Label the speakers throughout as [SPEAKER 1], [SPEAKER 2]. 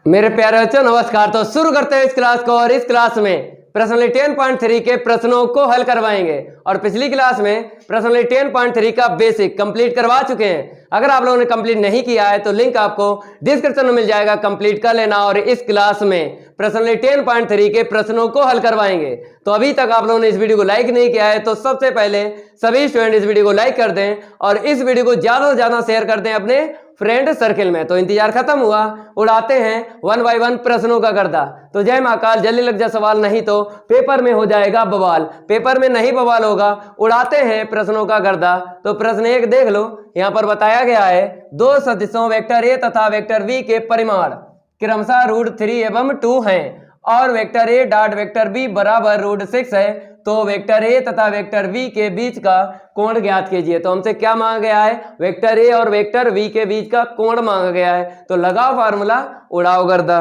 [SPEAKER 1] मेरे प्यारे बच्चों नमस्कार। तो शुरू करते हैं इस क्लास को। और इस क्लास में प्रश्नावली 10.3 के प्रश्नों को हल करवाएंगे। और पिछली क्लास में प्रश्नावली 10.3 का बेसिक कंप्लीट करवा चुके हैं। अगर आप लोगों ने कंप्लीट नहीं किया है तो लिंक आपको डिस्क्रिप्शन में मिल जाएगा, कंप्लीट कर लेना। और इस क्लास में प्रश्नावली 10.3 के प्रश्नों को हल करवाएंगे। तो अभी तक आप लोगों ने इस वीडियो को लाइक नहीं किया है तो सबसे पहले सभी स्टूडेंट इस वीडियो को लाइक कर दें और इस वीडियो को ज्यादा से ज्यादा शेयर कर दें अपने फ्रेंड सर्किल में। तो इंतजार खत्म हुआ, उड़ाते हैं 1 बाय 1 प्रश्नों का गर्दा। तो जय महाकाल, जल्दी लग जा सवाल, नहीं तो पेपर में हो जाएगा बवाल। पेपर में नहीं बवाल होगा, उड़ाते हैं प्रश्नों का गर्दा। तो प्रश्न 1 देख लो, यहां पर बताया गया है दो सदिशों वेक्टर ए तथा वेक्टर बी के परिमाण क्रमशः √3 एवं 2 हैं और vector A dot vector B बराबर √6 है। तो वेक्टर ए तथा वेक्टर बी के बीच का कोण ज्ञात कीजिए। तो हमसे क्या मांगा गया है? वेक्टर ए और वेक्टर बी के बीच का कोण मांगा गया है। तो लगाओ फार्मूला, उड़ाओ गर्दा।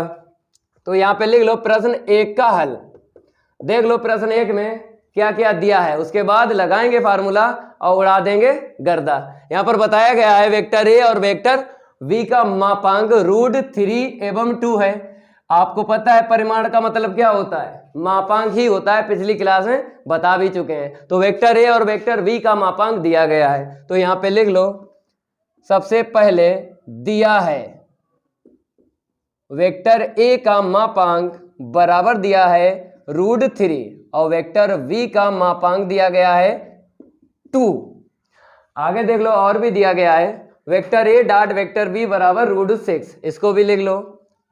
[SPEAKER 1] तो यहाँ पे लिख लो प्रश्न 1 का हल। देख लो प्रश्न 1 में क्या क्या दिया है, उसके बाद लगाएंगे फार्मूला और उड़ा देंगे गर्दा। यहाँ पर बताया गया है वेक्टर ए और वेक्टर बी का मापांक √3 एवं 2 है। आपको पता है परिमाण का मतलब क्या होता है? मापांक ही होता है, पिछली क्लास में बता भी चुके हैं। तो वेक्टर ए और वेक्टर बी का मापांक दिया गया है। तो यहां पे लिख लो, सबसे पहले दिया है वेक्टर ए का मापांक बराबर दिया है √3 और वेक्टर बी का मापांक दिया गया है 2। आगे देख लो और भी दिया गया है vector A dot vector B बराबर √6, इसको भी लिख लो।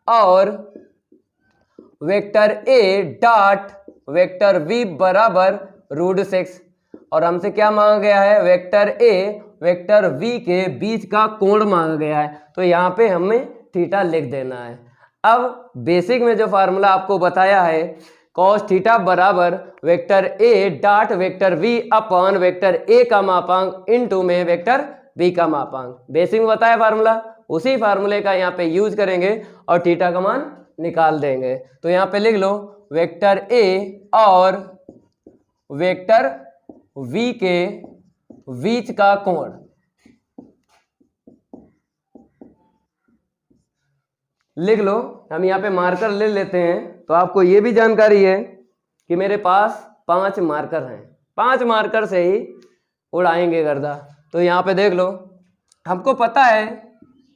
[SPEAKER 1] और vector A dot vector B बराबर √6। और हमसे क्या मांगा गया है? वेक्टर ए वेक्टर बी के बीच का कोण मांगा गया है। तो यहाँ पे हमें थीटा लिख देना है। अब बेसिक में जो फार्मूला आपको बताया है cos थीटा बराबर vector A dot vector B upon vector A का मापांक इनटू में वेक्टर बी का मापांक, बेसिक में बताया फार्मूला, उसी फार्मूले का यहाँ पे यूज करेंगे और थीटा का मान निकाल देंगे। तो यहाँ पे लिख लो वेक्टर ए और वेक्टर वी के बीच का कोण। लिख लो, हम यहाँ पे मार्कर ले लेते हैं। तो आपको ये भी जानकारी है कि मेरे पास 5 मार्कर हैं, 5 मार्कर से ही उड़ाएंगे गर्दा। तो यहाँ पे देख लो, हमको पता है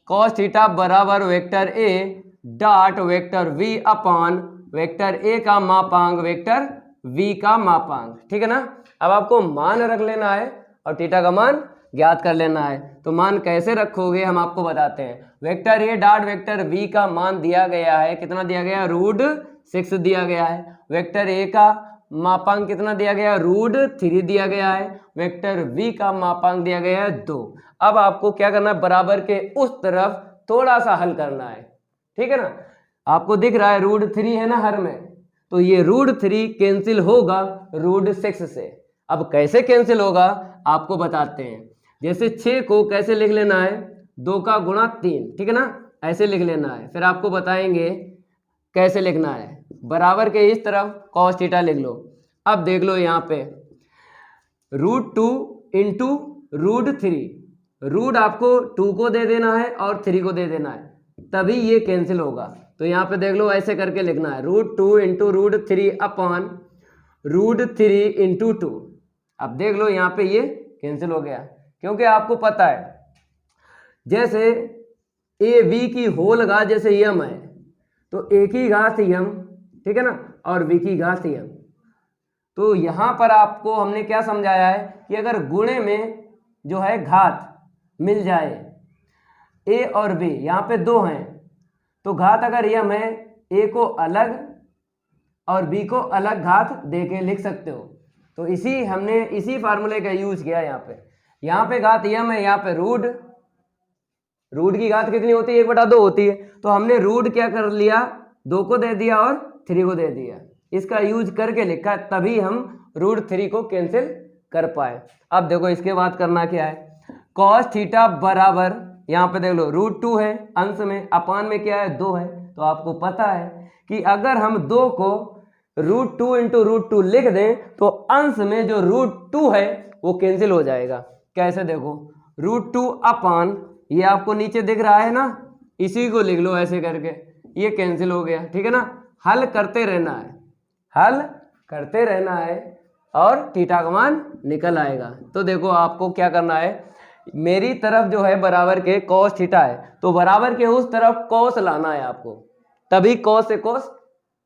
[SPEAKER 1] cos थीटा बराबर vector A dot vector V upon vector A का मापांक वेक्टर वी का मापांक, ठीक है ना। अब आपको मान रख लेना है और थीटा का मान ज्ञात कर लेना है। तो मान कैसे रखोगे हम आपको बताते हैं। Vector A dot vector V का मान दिया गया है, कितना दिया गया? √6 दिया गया है। वेक्टर ए का मापांक कितना दिया गया? √3 दिया गया है। वेक्टर वी का मापांक दिया गया है 2। अब आपको क्या करना है? बराबर के उस तरफ थोड़ा सा हल करना है, ठीक है ना। आपको दिख रहा है √3 है ना हर में, तो ये √3 कैंसिल होगा √6 से। अब कैसे कैंसिल होगा आपको बताते हैं। जैसे 6 को कैसे लिख लेना है? 2 का गुणा 3, ठीक है ना, ऐसे लिख लेना है। फिर आपको बताएंगे कैसे लिखना है। बराबर के इस तरफ cos थीटा लिख लो। अब देख लो यहाँ पे √2 इंटू √3, रूट आपको 2 को दे देना है और 3 को दे देना है, तभी ये कैंसिल होगा। तो यहाँ पे देख लो ऐसे करके लिखना है √2 इंटू √3 अपॉन √3 इंटू 2। अब देख लो यहाँ पे ये कैंसिल हो गया, क्योंकि आपको पता है जैसे ए बी की होल घात जैसे यम है तो ए की घात यम, ठीक है ना, और बी की घात यम। तो यहाँ पर आपको हमने क्या समझाया है कि अगर गुणे में जो है घात मिल जाए, ए और बी यहाँ पे 2 हैं, तो घात अगर यम है, ए को अलग और बी को अलग घात देके लिख सकते हो। तो हमने इसी फार्मूले का यूज किया। यहाँ पे घात यम है, यहाँ पे रूट की घात कितनी होती है? 1/2 होती है। तो हमने रूट क्या कर लिया? 2 को दे दिया और 3 को दे दिया, इसका यूज करके लिखा, तभी हम √3 को कैंसिल कर पाए। अब देखो इसके बाद करना क्या है। cos थीटा बराबर यहाँ पे देख लो √2 है अंश में, अपान में क्या है? 2 है। तो आपको पता है कि अगर हम 2 को √2 इंटू √2 लिख दें तो अंश में जो √2 है वो कैंसिल हो जाएगा। कैसे? देखो √2 अपान, ये आपको नीचे दिख रहा है ना, इसी को लिख लो ऐसे करके, ये कैंसिल हो गया, ठीक है ना। हल करते रहना है, हल करते रहना है और थीटा का मान निकल आएगा। तो देखो आपको क्या करना है, मेरी तरफ जो है बराबर के cos थीटा है, तो बराबर के उस तरफ cos लाना है आपको, तभी cos से cos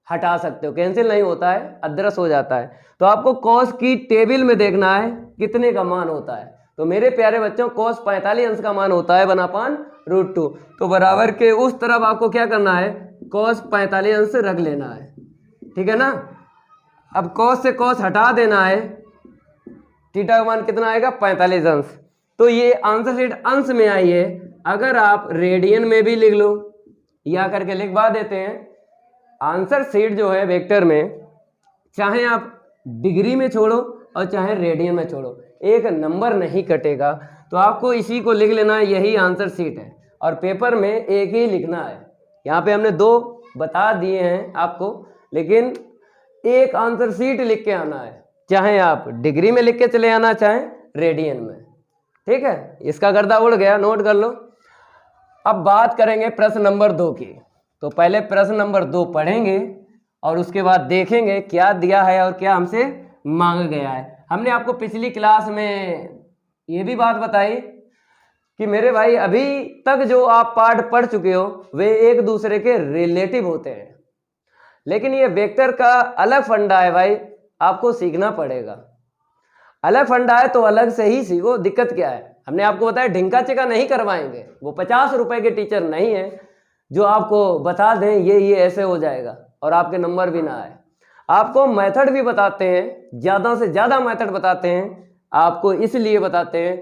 [SPEAKER 1] हटा सकते हो, कैंसिल नहीं होता है, अदृश्य हो जाता है। तो आपको cos की टेबल में देखना है कितने का मान होता है। तो मेरे प्यारे बच्चों cos 45 अंश का मान होता है 1/√2। तो बराबर के उस तरफ आपको क्या करना है, cos 45 अंश रख लेना है, ठीक है ना। अब cos से cos हटा देना है, थीटा का मान कितना आएगा 45 अंश। तो ये आंसर शीट अंश में आई है, अगर आप रेडियन में भी लिख लो या करके लिखवा देते हैं। आंसर शीट जो है वेक्टर में, चाहे आप डिग्री में छोड़ो और चाहे रेडियन में छोड़ो, एक नंबर नहीं कटेगा। तो आपको इसी को लिख लेना है, यही आंसर शीट है और पेपर में एक ही लिखना है। यहाँ पे हमने 2 बता दिए हैं आपको, लेकिन एक आंसर शीट लिख के आना है, चाहे आप डिग्री में लिख के चले आना चाहे रेडियन में, ठीक है। इसका गर्दा उड़ गया, नोट कर लो। अब बात करेंगे प्रश्न नंबर 2 की। तो पहले प्रश्न नंबर 2 पढ़ेंगे और उसके बाद देखेंगे क्या दिया है और क्या हमसे मांगा गया है। हमने आपको पिछली क्लास में ये भी बात बताई कि मेरे भाई अभी तक जो आप पाठ पढ़ चुके हो वे एक दूसरे के रिलेटिव होते हैं, लेकिन ये वेक्टर का अलग फंडा है भाई, आपको सीखना पड़ेगा। अलग फंडा है तो अलग से ही सीखो, दिक्कत क्या है। हमने आपको बताया ढिंका चिका नहीं करवाएंगे, वो 50 रुपए के टीचर नहीं है जो आपको बता दें ये ऐसे हो जाएगा और आपके नंबर भी ना आए। आपको मेथड भी बताते हैं, ज़्यादा से ज़्यादा मेथड बताते हैं। आपको इसलिए बताते हैं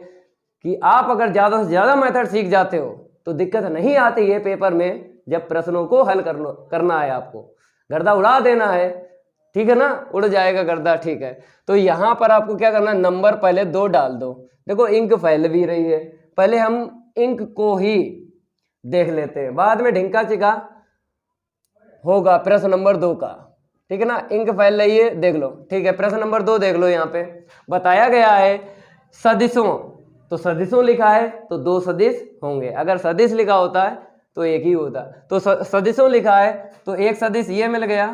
[SPEAKER 1] कि आप अगर ज़्यादा से ज़्यादा मेथड सीख जाते हो तो दिक्कत नहीं आती है पेपर में, जब प्रश्नों को हल करना है आपको गर्दा उड़ा देना है, ठीक है ना, उड़ जाएगा गर्दा, ठीक है। तो यहाँ पर आपको क्या करना है, नंबर पहले 2 डाल दो। देखो इंक फैल भी रही है, पहले हम इंक को ही देख लेते हैं, बाद में ढिंका चिका होगा प्रश्न नंबर 2 का, ठीक है ना। इंक फैल रही है, देख लो, ठीक है। प्रश्न नंबर 2 देख लो, यहाँ पे बताया गया है सदिशों, तो सदिशों लिखा है तो 2 सदिश होंगे, अगर सदिश लिखा होता है तो एक ही होता। तो सदिशों लिखा है तो एक सदिश ये मिल गया,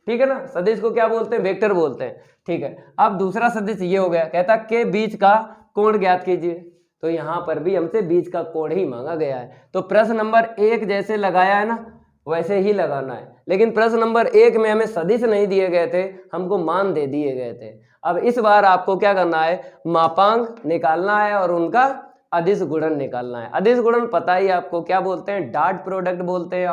[SPEAKER 1] ठीक है ना। सदिश को क्या बोलते हैं, वेक्टर बोलते हैं, ठीक है। अब दूसरा सदिश ये हो गया, कहता के बीच का कोण ज्ञात कीजिए, तो यहाँ पर भी हमसे बीच का कोण ही मांगा गया है। तो प्रश्न नंबर 1 जैसे लगाया है ना वैसे ही लगाना है, लेकिन प्रश्न नंबर 1 में हमें सदिश नहीं दिए गए थे, हमको मान दे दिए गए थे। अब इस बार आपको क्या करना है, मापांक निकालना है और उनका अदिश गुणन निकालना है। अदिश गुणन पता ही आपको क्या बोलते हैं, डॉट प्रोडक्ट बोलते हैं,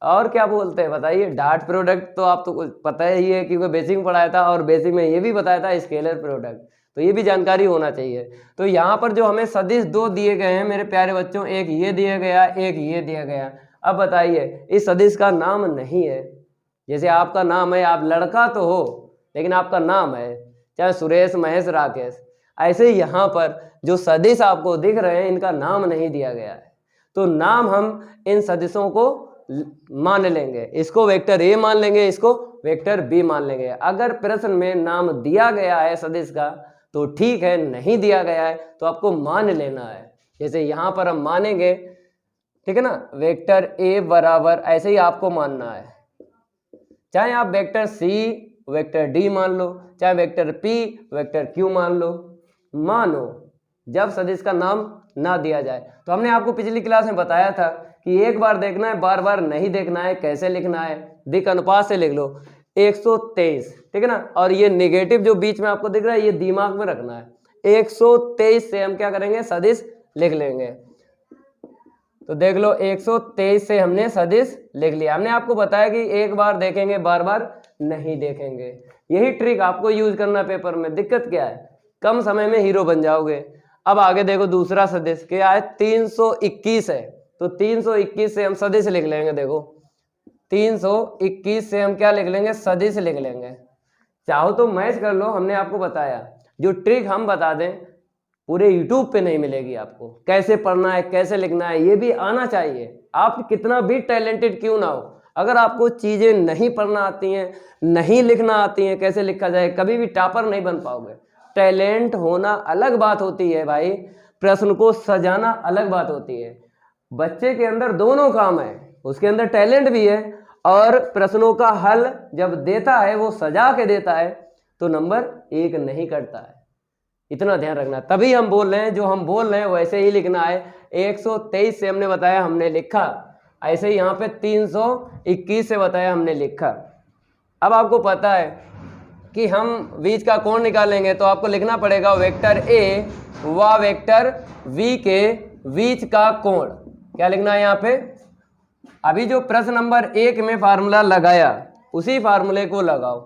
[SPEAKER 1] और क्या बोलते हैं बताइए। डॉट प्रोडक्ट तो आप तो पता ही है क्योंकि बेसिक में पढ़ाया था, और बेसिक में ये भी बताया था स्केलर प्रोडक्ट, तो ये भी जानकारी होना चाहिए। तो यहाँ पर जो हमें सदिश 2 दिए गए हैं मेरे प्यारे बच्चों, एक ये दिया गया, एक ये दिया गया। अब बताइए इस सदिश का नाम नहीं है, जैसे आपका नाम है, आप लड़का तो हो लेकिन आपका नाम है, चाहे सुरेश, महेश, राकेश, ऐसे ही यहाँ पर जो सदिश आपको दिख रहे हैं इनका नाम नहीं दिया गया है। तो नाम हम इन सदिशों को मान लेंगे, इसको वेक्टर ए मान लेंगे, इसको वेक्टर बी मान लेंगे। अगर प्रश्न में नाम दिया गया है सदिश का तो ठीक है, नहीं दिया गया है तो आपको मान लेना है। जैसे यहाँ पर हम मानेंगे, ठीक है ना, वेक्टर ए बराबर, ऐसे ही आपको मानना है, चाहे आप वेक्टर सी वेक्टर डी मान लो, चाहे वेक्टर पी वेक्टर क्यू मान लो, मानो जब सदिश का नाम ना दिया जाए। तो हमने आपको पिछली क्लास में बताया था कि एक बार देखना है, बार बार नहीं देखना है। कैसे लिखना है, दिक् अनुपात से लिख लो 123, ठीक है ना। और ये नेगेटिव जो बीच में आपको दिख रहा है ये दिमाग में रखना है। 123 से हम क्या करेंगे, सदिश लिख लेंगे। तो देख लो 123 से हमने सदिश लिख लिया। हमने आपको बताया कि एक बार देखेंगे, बार बार नहीं देखेंगे। यही ट्रिक आपको यूज करना पेपर में। दिक्कत क्या है, कम समय में हीरो बन जाओगे। अब आगे देखो दूसरा सदिश क्या है, 321 है, तो 321 से हम सदिश लिख लेंगे। देखो 321 से हम क्या लिख लेंगे, सदिश लिख लेंगे। चाहो तो मैच कर लो, हमने आपको बताया। जो ट्रिक हम बता दें पूरे यूट्यूब पे नहीं मिलेगी आपको। कैसे पढ़ना है, कैसे लिखना है, ये भी आना चाहिए। आप कितना भी टैलेंटेड क्यों ना हो, अगर आपको चीजें नहीं पढ़ना आती हैं, नहीं लिखना आती हैं, कैसे लिखा जाए, कभी भी टॉपर नहीं बन पाओगे। टैलेंट होना अलग बात होती है भाई, प्रश्न को सजाना अलग बात होती है। बच्चे के अंदर दोनों काम है, उसके अंदर टैलेंट भी है, और प्रश्नों का हल जब देता है वो सजा के देता है तो नंबर 1 नहीं करता है। इतना ध्यान रखना। तभी हम बोल रहे हैं, जो हम बोल रहे हैं वैसे ही लिखना है। 123 से हमने बताया, हमने लिखा। ऐसे ही यहाँ पे 321 से बताया, हमने लिखा। अब आपको पता है कि हम बीच का कोण निकालेंगे तो आपको लिखना पड़ेगा वेक्टर ए व वेक्टर वी के बीच का कोण। क्या लिखना है यहाँ पे? अभी जो प्रश्न नंबर 1 में फार्मूला लगाया उसी फार्मूले को लगाओ।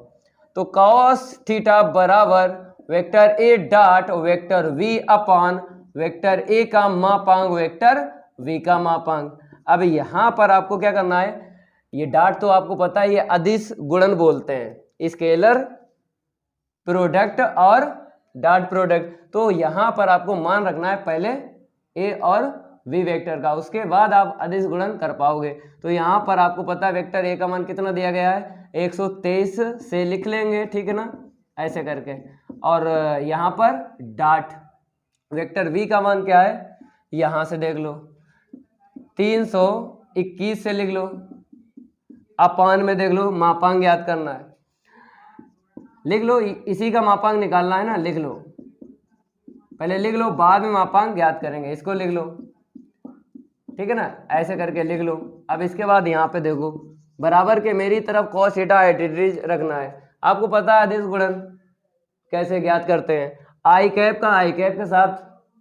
[SPEAKER 1] तो cos थीटा बराबर vector A dot vector V upon vector A का मापांक वेक्टर वी का मापांक। अब यहां पर आपको क्या करना है, ये डॉट तो आपको पता है, ये अदिश गुणन बोलते हैं, स्केलर प्रोडक्ट और डॉट प्रोडक्ट। तो यहां पर आपको मान रखना है पहले ए और वी वेक्टर का, उसके बाद आप अदिश गुणन कर पाओगे। तो यहाँ पर आपको पता है वेक्टर ए का मान कितना दिया गया है, 123 से लिख लेंगे, ठीक है ना, ऐसे करके। और यहाँ पर डॉट वेक्टर वी का मान क्या है, यहाँ से देख लो 321 से लिख लो, अपान में देख लो, मापांक याद करना है, लिख लो, इसी का मापांक निकालना है ना, लिख लो, पहले लिख लो, बाद में मापांक याद करेंगे। इसको लिख लो, ठीक है ना, ऐसे करके लिख लो। अब इसके बाद यहाँ पे देखो, बराबर के मेरी तरफ cos थीटा एटीट्रीज रखना है। आपको पता है अदिश गुणन कैसे ज्ञात करते हैं, आई कैप का आई कैप के साथ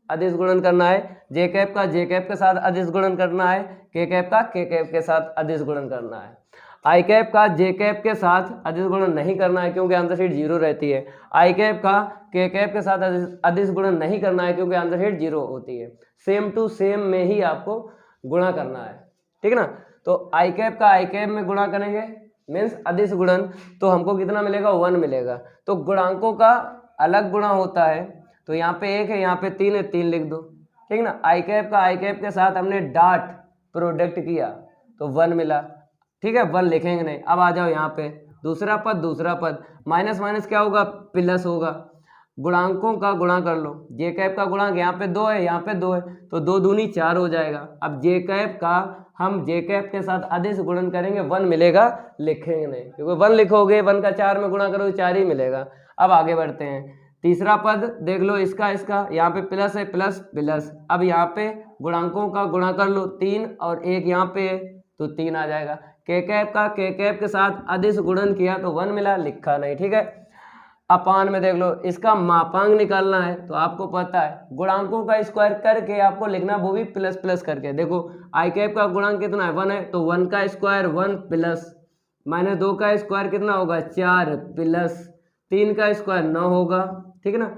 [SPEAKER 1] अदिश गुणन करना है, जे कैप का जे कैप के साथ अदिश गुणन करना है, के कैप का के कैप के साथ अदिश गुणन करना है। आई कैप का जे कैप के साथ अदिश गुणन नहीं करना है क्योंकि आंसर शीट 0 रहती है। आई कैप का के कैप के साथ अदिश गुणन नहीं करना है क्योंकि आंसर शीट 0 होती है। सेम टू सेम में ही आपको गुणा करना है, ठीक है ना। तो आई कैप का आई कैप में गुणा करेंगे मीन्स अदिश गुणन, तो हमको कितना मिलेगा, 1 मिलेगा। तो गुणांकों का अलग गुणा होता है, तो यहाँ पे 1 है, यहाँ पे 3 है, 3 लिख दो, ठीक ना। आई कैप का आई कैप के साथ हमने डॉट प्रोडक्ट किया तो 1 मिला, ठीक है, 1 लिखेंगे नहीं। अब आ जाओ यहाँ पे दूसरा पद, माइनस माइनस क्या होगा, प्लस होगा। गुणांकों का गुणा कर लो, जे कैप का गुणांक यहाँ पे 2 है, यहाँ पे 2 है, तो 2 दूनी 4 हो जाएगा। अब जे कैप का हम जे कैप के साथ अदिश गुणन करेंगे, 1 मिलेगा, लिखेंगे नहीं क्योंकि 1 लिखोगे 1 का 4 में गुणा करोगे 4 ही मिलेगा। अब आगे बढ़ते हैं, तीसरा पद देख लो, इसका यहाँ पे प्लस है, प्लस प्लस। अब यहाँ पे गुणांकों का गुणा कर लो, 3 और 1 यहाँ पे है तो 3 आ जाएगा। के कैप का के कैप के साथ अदिश गुणन किया तो 1 मिला, लिखा नहीं, ठीक है। अपान में देख लो, इसका मापांक निकालना है तो आपको पता है गुणांकों का स्क्वायर करके आपको लिखना, वो भी प्लस प्लस करके। देखो आई कैप का गुणांक कितना है, 1 है, तो 1 का स्क्वायर 1 प्लस, माइनस 2 का स्क्वायर कितना होगा, 4 प्लस 3 का स्क्वायर 9 होगा, ठीक है ना।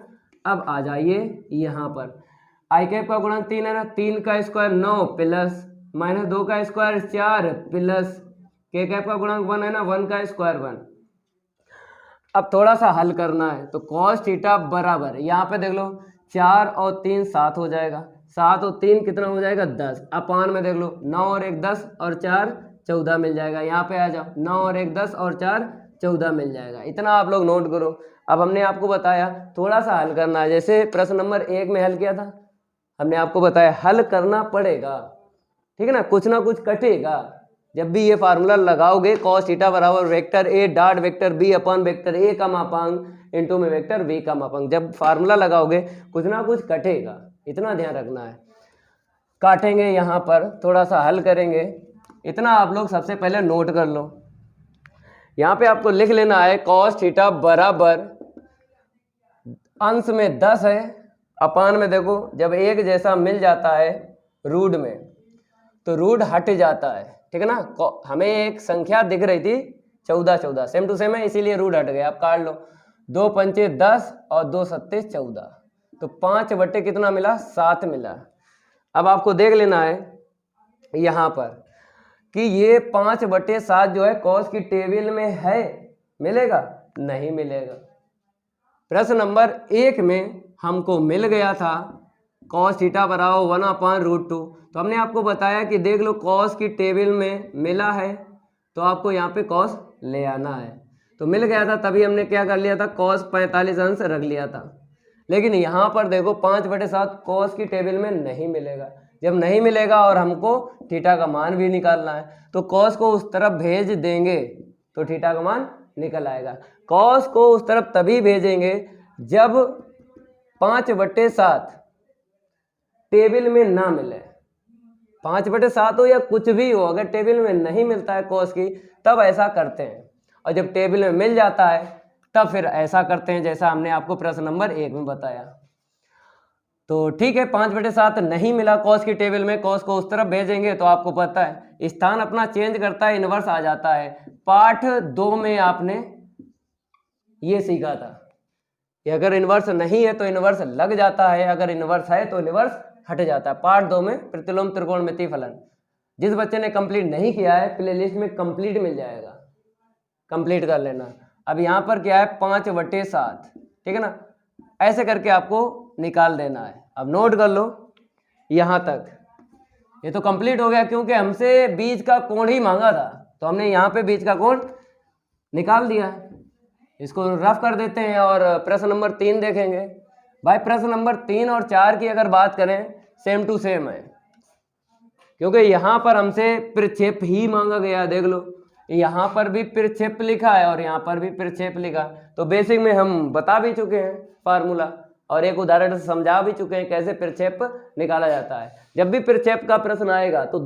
[SPEAKER 1] अब आ जाइए यहाँ पर, आई कैप का गुणांक 3 है ना, 3 का स्क्वायर 9 प्लस माइनस 2 का स्क्वायर 4 प्लस के कैप का गुणांक 1 है ना, 1 का स्क्वायर 1। अब थोड़ा सा हल करना है तो cos थीटा बराबर, यहाँ पे देख लो 4 और 3 7 हो जाएगा, 7 और 3 कितना हो जाएगा, 10। अपान में देख लो 9 और 1 10 और 4 14 मिल जाएगा। यहाँ पे आ जाओ, 9 और 1 10 और 4 14 मिल जाएगा। इतना आप लोग नोट करो। अब हमने आपको बताया थोड़ा सा हल करना है, जैसे प्रश्न नंबर 1 में हल किया था, हमने आपको बताया हल करना पड़ेगा, ठीक है ना, कुछ ना कुछ कटेगा। जब भी ये फार्मूला लगाओगे cos थीटा बराबर vector A dot vector B upon vector A का मापांक इंटू में वेक्टर बी का मापांक, जब फार्मूला लगाओगे कुछ ना कुछ कटेगा, इतना ध्यान रखना है। काटेंगे यहाँ पर, थोड़ा सा हल करेंगे, इतना आप लोग सबसे पहले नोट कर लो। यहाँ पे आपको लिख लेना है cos थीटा बराबर अंश में 10 है, अपान में देखो जब एक जैसा मिल जाता है रूट में तो रूट हट जाता है, ठीक है ना। हमें एक संख्या दिख रही थी 14 14, सेम टू सेम है इसीलिए रूट हट गया। आप काट लो, 2 पंचे 10 और 2 सत्ते 14, तो 5 बटे कितना मिला, 7 मिला। अब आपको देख लेना है यहाँ पर कि ये 5 बटे 7 जो है कॉस की टेबल में है, मिलेगा नहीं मिलेगा। प्रश्न नंबर 1 में हमको मिल गया था cos थीटा बराबर 1/√2, तो हमने आपको बताया कि देख लो cos की टेबल में मिला है तो आपको यहाँ पे cos ले आना है, तो मिल गया था तभी हमने क्या कर लिया था, cos 45 अंश रख लिया था। लेकिन यहाँ पर देखो 5/7 cos की टेबल में नहीं मिलेगा, जब नहीं मिलेगा और हमको थीटा का मान भी निकालना है तो कॉस को उस तरफ भेज देंगे तो थीटा का मान निकल आएगा। कॉस को उस तरफ तभी भेजेंगे जब 5/7 टेबल में ना मिले। 5/7 हो या कुछ भी हो, अगर टेबल में नहीं मिलता है कॉस की तब ऐसा करते हैं, और जब टेबल में मिल जाता है तब फिर ऐसा करते हैं जैसा हमने आपको प्रश्न नंबर 1 में बताया। तो ठीक है, 5/7 नहीं मिला कॉस की टेबल में, कॉस को उस तरफ भेजेंगे तो आपको पता है स्थान अपना चेंज करता है, इनवर्स आ जाता है। पाठ 2 में आपने ये सीखा था कि अगर इनवर्स नहीं है तो इनवर्स लग जाता है, अगर इनवर्स है तो इनवर्स हट जाता है। पार्ट 2 में प्रतिलोम त्रिकोणमितीय फलन। जिस बच्चे ने कंप्लीट नहीं किया है प्लेलिस्ट में कंप्लीट मिल जाएगा, कंप्लीट कर लेना। अब यहाँ पर क्या है 5/7, ठीक है ना, ऐसे करके आपको निकाल देना है। अब नोट कर लो यहाँ तक, ये तो कंप्लीट हो गया क्योंकि हमसे बीच का कोण ही मांगा था तो हमने यहाँ पे बीच का कोण निकाल दिया है। इसको रफ कर देते हैं और प्रश्न नंबर 3 देखेंगे। भाई प्रश्न नंबर 3 और 4 की अगर बात करें सेम टू सेम है, क्योंकि यहाँ पर हमसे प्रक्षेप ही मांगा गया। देख लो यहाँ पर भी प्रक्षेप लिखा है और यहाँ पर भी प्रक्षेप लिखा, तो बेसिक में हम बता भी चुके हैं फार्मूला और एक उदाहरण से समझा भी चुके हैं कैसे प्रक्षेप निकाला जाता है। जब भी प्रक्षेप का प्रश्न आएगा तो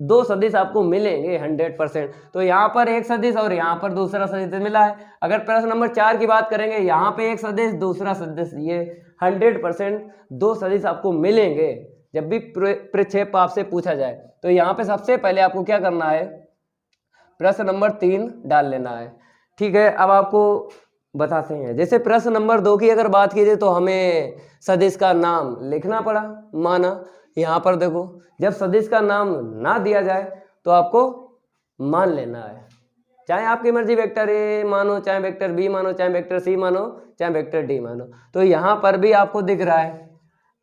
[SPEAKER 1] दो सदिश आपको मिलेंगे 100%। तो यहाँ पर एक सदिश और यहाँ पर दूसरा सदिश मिला है। अगर प्रश्न नंबर 4 की बात करेंगे, यहाँ पे एक सदिश दूसरा सदिश, ये 100% 2 सदिश आपको मिलेंगे जब भी प्रक्षेप आपसे पूछा जाए। तो यहाँ पे सबसे पहले आपको क्या करना है, प्रश्न नंबर 3 डाल लेना है। ठीक है, अब आपको बताते हैं। जैसे प्रश्न नंबर 2 की अगर बात कीजिए तो हमें सदिश का नाम लिखना पड़ा, माना। यहाँ पर देखो जब सदिश का नाम ना दिया जाए तो आपको मान लेना है, चाहे आपकी मर्जी वेक्टर ए मानो, चाहे वेक्टर बी मानो, चाहे वेक्टर सी मानो, चाहे वेक्टर डी मानो। तो यहाँ पर भी आपको दिख रहा है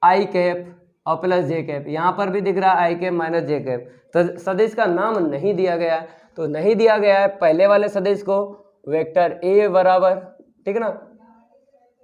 [SPEAKER 1] आई कैप और प्लस जे कैप, यहाँ पर भी दिख रहा है आई कैप माइनस जे कैप। तो सदिश का नाम नहीं दिया गया है, तो नहीं दिया गया है पहले वाले सदिश को वेक्टर ए बराबर, ठीक है ना,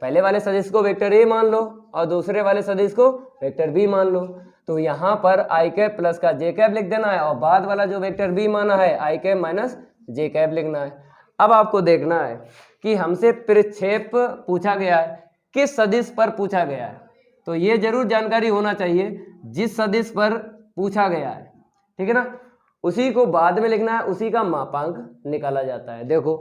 [SPEAKER 1] पहले वाले सदिश को वेक्टर ए मान लो और दूसरे वाले सदिश को वेक्टर बी मान लो। तो यहाँ पर आई कैप प्लस का जे कैप लिख देना है और बाद वाला जो वेक्टर बी माना है आई कैप माइनस जे कैप लिखना है। अब आपको देखना है कि हमसे प्रक्षेप पूछा गया है, किस सदिश पर पूछा गया है, तो ये जरूर जानकारी होना चाहिए जिस सदिश पर पूछा गया है, ठीक है ना, उसी को बाद में लिखना है, उसी का मापांक निकाला जाता है। देखो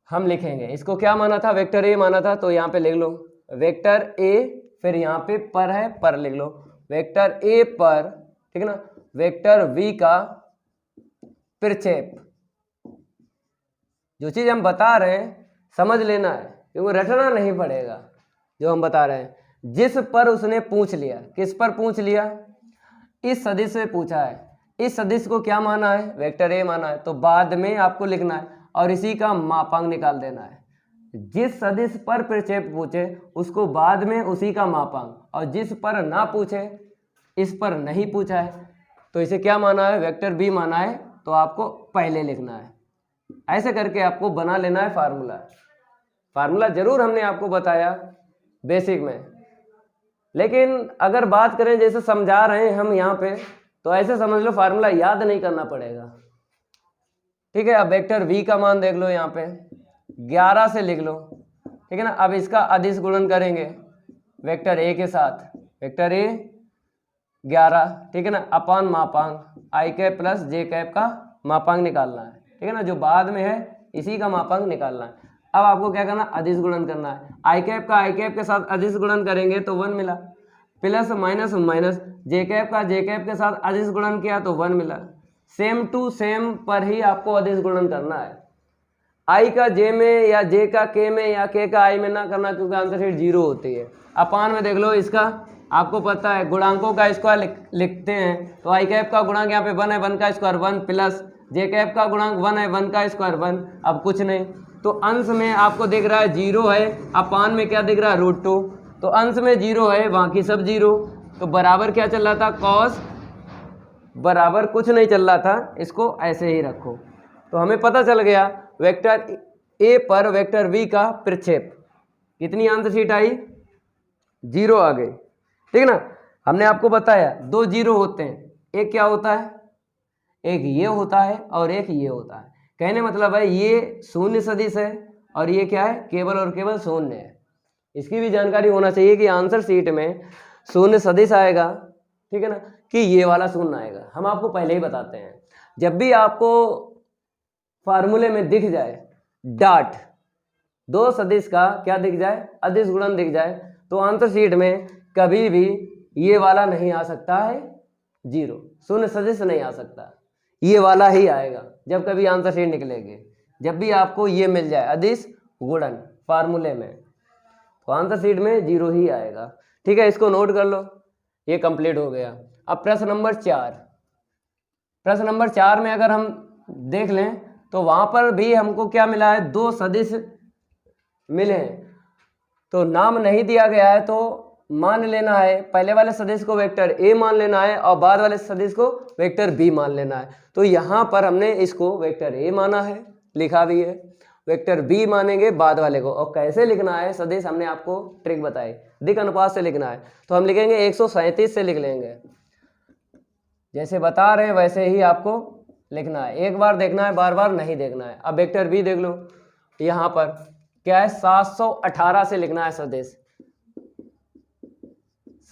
[SPEAKER 1] हम लिखेंगे, इसको क्या माना था, वेक्टर ए माना था, तो यहाँ पे लिख लो वेक्टर ए, फिर यहाँ पे पर है, पर लिख लो वेक्टर ए पर, ठीक है ना, वेक्टर वी का प्रक्षेप। जो चीज हम बता रहे हैं समझ लेना है क्योंकि रटना नहीं पड़ेगा जो हम बता रहे हैं। जिस पर उसने पूछ लिया, किस पर पूछ लिया, इस सदिश से पूछा है, इस सदिश को क्या माना है, वेक्टर ए माना है, तो बाद में आपको लिखना है और इसी का मापांक निकाल देना है। जिस सदिश पर प्रक्षेप पूछे उसको बाद में उसी का मापांक, और जिस पर ना पूछे, इस पर नहीं पूछा है तो इसे क्या माना है, वेक्टर बी माना है, तो आपको पहले लिखना है। ऐसे करके आपको बना लेना है फार्मूला। फार्मूला जरूर हमने आपको बताया बेसिक में, लेकिन अगर बात करें जैसे समझा रहे हैं हम यहाँ पे, तो ऐसे समझ लो फार्मूला याद नहीं करना पड़ेगा, ठीक है। अब वेक्टर v का मान देख लो, यहाँ पे 11 से लिख लो, ठीक है ना। अब इसका अदिश गुणन करेंगे वेक्टर a के साथ, वेक्टर a 11, ठीक है ना, अपान मापांक आई कैप प्लस जे कैप का मापांक निकालना है, ठीक है ना, जो बाद में है इसी का मापांक निकालना है। अब आपको क्या करना, अदिश गुणन करना है। आई कैप का आई कैप के साथ अदिश गुणन करेंगे तो 1 मिला, प्लस माइनस माइनस जे कैप का जे कैप के साथ अदिश गुणन किया तो 1 मिला। सेम टू सेम पर ही आपको अदिश गुणन करना है। आई का जे में या जे का के में या के का आई में ना करना क्योंकि आंसर शीट 0 होती है। अपान में देख लो, इसका आपको पता है गुणांकों का स्क्वायर लिखते हैं, तो आई कैप का गुणांक यहाँ पे 1 है, 1 का स्क्वायर 1, प्लस जे कैप का गुणांक 1 है, 1 का स्क्वायर 1। अब कुछ नहीं, तो अंश में आपको दिख रहा है 0 है, अपान में क्या दिख रहा है √2, तो अंश में 0 है, बाकी सब 0, तो बराबर क्या चल रहा था, कॉस बराबर कुछ नहीं चल रहा था, इसको ऐसे ही रखो। तो हमें पता चल गया वेक्टर ए पर वेक्टर बी का प्रक्षेप, कितनी आंसर शीट आई, 0 आ गई, ठीक है ना। हमने आपको बताया 2 जीरो होते हैं, एक क्या होता है, एक ये होता है और एक ये होता है। कहने मतलब है ये शून्य सदिश है और ये क्या है, केवल और केवल शून्य है। इसकी भी जानकारी होना चाहिए कि आंसर शीट में शून्य सदिश आएगा, ठीक है ना, कि ये वाला शून्य आएगा। हम आपको पहले ही बताते हैं, जब भी आपको फार्मूले में दिख जाए डॉट, 2 सदिश का क्या दिख जाए, अदिश गुणन दिख जाए, तो आंसर शीट में कभी भी ये वाला नहीं आ सकता है, जीरो, शून्य सदिश नहीं आ सकता, ये वाला ही आएगा जब कभी आंसर शीट निकलेगी। जब भी आपको ये मिल जाए अदिश गुणन फार्मूले में, तो आंसर शीट में जीरो ही आएगा। ठीक है, इसको नोट कर लो, ये कंप्लीट हो गया। अब प्रश्न नंबर 4, प्रश्न नंबर 4 में अगर हम देख लें तो वहां पर भी हमको क्या मिला है, 2 सदिश मिले हैं, तो नाम नहीं दिया गया है तो मान लेना है, पहले वाले सदिश को वेक्टर ए मान लेना है और बाद वाले सदिश को वेक्टर बी मान लेना है। तो यहाँ पर हमने इसको वेक्टर ए माना है, लिखा भी है, वेक्टर बी मानेंगे बाद वाले को। और कैसे लिखना है सदिश हमने आपको ट्रिक बताई, दिक् अनुपात से लिखना है, तो हम लिखेंगे 137 से लिख लेंगे, जैसे बता रहे हैं वैसे ही आपको लिखना है, एक बार देखना है, बार बार नहीं देखना है। अब वेक्टर बी देख लो, यहाँ पर क्या है, 718 से लिखना है सदिश,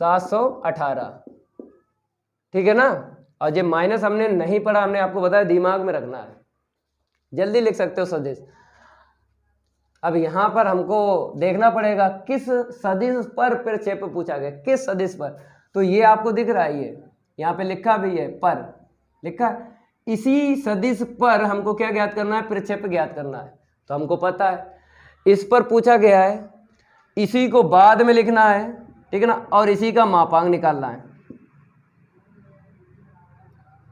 [SPEAKER 1] 718, ठीक है ना। और ये माइनस हमने नहीं पढ़ा, हमने आपको बताया दिमाग में रखना है, जल्दी लिख सकते हो सदिश। अब यहाँ पर हमको देखना पड़ेगा किस सदिश पर प्रक्षेप पूछा गया, किस सदिश पर, तो ये आपको दिख रहा है, ये यहाँ पे लिखा भी है, पर लिखा है, इसी सदिश पर हमको क्या ज्ञात करना है, प्रक्षेप ज्ञात करना है। तो हमको पता है इस पर पूछा गया है, इसी को बाद में लिखना है, ठीक है ना, और इसी का मापांक निकालना है,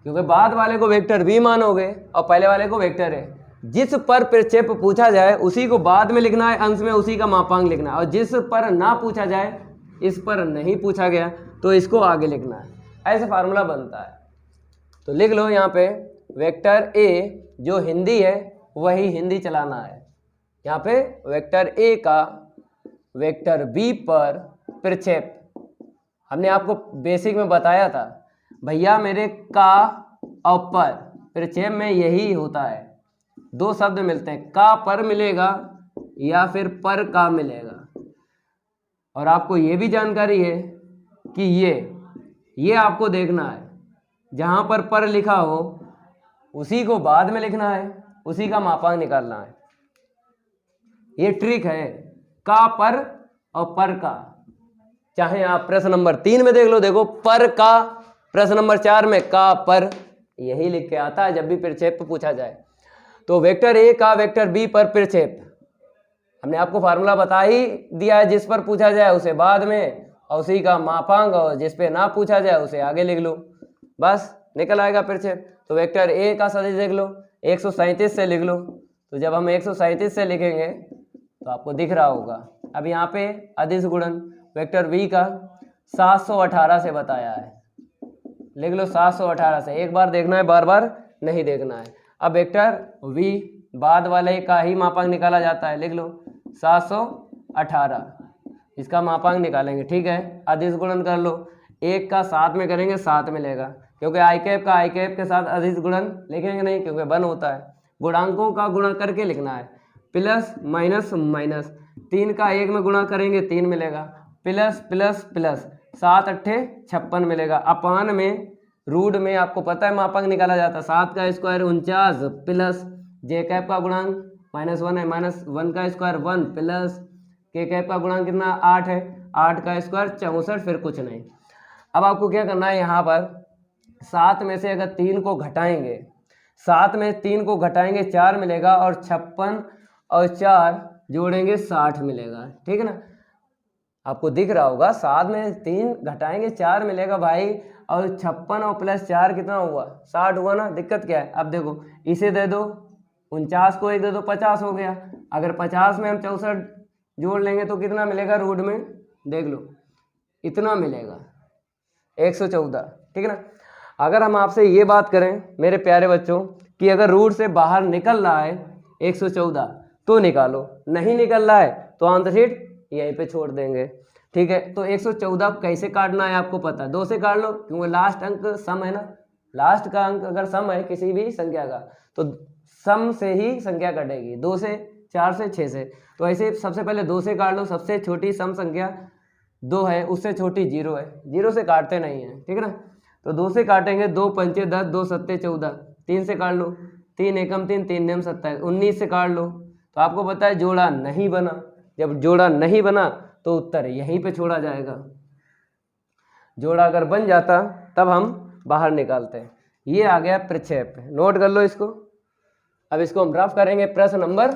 [SPEAKER 1] क्योंकि बाद वाले को वेक्टर बी मानोगे और पहले वाले को वेक्टर है। जिस पर प्रक्षेप पूछा जाए उसी को बाद में लिखना है, अंश में उसी का मापांक लिखना है, और जिस पर ना पूछा जाए, इस पर नहीं पूछा गया तो इसको आगे लिखना है, ऐसे फार्मूला बनता है। तो लिख लो यहाँ पे वेक्टर ए जो हिंदी है वही हिंदी चलाना है, यहाँ पे वेक्टर ए का वेक्टर बी पर प्रक्षेप, हमने आपको बेसिक में बताया था भैया मेरे का और पर प्रक्षेप में यही होता है, 2 शब्द मिलते हैं, का पर मिलेगा या फिर पर का मिलेगा। और आपको ये भी जानकारी है कि ये आपको देखना है, जहाँ पर लिखा हो उसी को बाद में लिखना है, उसी का मापांक निकालना है, ये ट्रिक है, का पर और पर का। चाहे आप प्रश्न नंबर 3 में देख लो, देखो पर का, प्रश्न नंबर 4 में का पर, यही लिख के आता है जब भी प्रक्षेप पूछा जाए। तो वेक्टर ए का वेक्टर बी पर प्रक्षेप, हमने आपको फार्मूला बता ही दिया है, जिस पर पूछा जाए उसे बाद में और उसी का मापांक, और जिस पे ना पूछा जाए उसे आगे लिख लो, बस निकल आएगा प्रक्षेप। तो वेक्टर ए का सदिश देख लो, 137 से लिख लो, तो जब हम 137 से लिखेंगे तो आपको दिख रहा होगा। अब यहाँ पे अदिश गुणन वेक्टर बी का 718 से बताया है, लिख लो 718 से, एक बार देखना है, बार बार नहीं देखना है। अब वेक्टर वी बाद वाले का ही मापांक निकाला जाता है, लिख लो 718, इसका मापांक निकालेंगे, ठीक है। अदिश गुणन कर लो, 1 का 7 में करेंगे 7 मिलेगा, क्योंकि आई कैप का आई कैप के साथ अदिश गुणन लिखेंगे नहीं, क्योंकि बन होता है, गुणांकों का गुणा करके लिखना है, प्लस माइनस माइनस, 3 का 1 में गुणा करेंगे 3 मिलेगा, प्लस प्लस प्लस, 7 अट्ठे 56 मिलेगा, अपान में रूट में आपको पता है मापांक निकाला जाता है, 7 का स्क्वायर 49 प्लस जे कैप का गुणांक -1 है, -1 का स्क्वायर 1 प्लस के कैप का गुणांक कितना 8 है, 8 का स्क्वायर 64, फिर कुछ नहीं। अब आपको क्या करना है, यहाँ पर 7 में से अगर 3 को घटाएंगे, 7 में 3 को घटाएंगे 4 मिलेगा, और 56 और 4 जोड़ेंगे 60 मिलेगा, ठीक है ना। आपको दिख रहा होगा 7 में 3 घटाएंगे 4 मिलेगा भाई, और 56 और प्लस 4 कितना हुआ 60 हुआ ना। दिक्कत क्या है, अब देखो इसे दे दो, 49 को 1 दे दो, 50 हो गया। अगर 50 में हम 64 जोड़ लेंगे तो कितना मिलेगा, रूट में देख लो इतना मिलेगा 114, ठीक है ना। अगर हम आपसे ये बात करें मेरे प्यारे बच्चों कि अगर रूट से बाहर निकल रहा है 114 तो निकालो, नहीं निकल रहा है तो आंसर शीट यहीं पे छोड़ देंगे। ठीक है, तो 114 कैसे काटना है आपको पता है, 2 से काट लो क्योंकि लास्ट अंक सम है ना, लास्ट का अंक अगर सम है किसी भी संख्या का तो सम से ही संख्या कटेगी, 2 से, 4 से, 6 से। तो ऐसे सबसे पहले 2 से काट लो, सबसे छोटी सम संख्या 2 है, उससे छोटी 0 है, 0 से काटते नहीं है, ठीक है ना। तो 2 से काटेंगे, 2 पंचे 10, 2 सत्ते 14, 3 से काट लो, 3 एकम 3, 3 नेम 27, 19 से काट लो। तो आपको पता है जोड़ा नहीं बना, जब जोड़ा नहीं बना तो उत्तर यहीं पे छोड़ा जाएगा, जोड़ा अगर बन जाता तब हम बाहर निकालते हैं। ये आ गया प्रक्षेप, नोट कर लो इसको। अब इसको हम रफ करेंगे, प्रश्न नंबर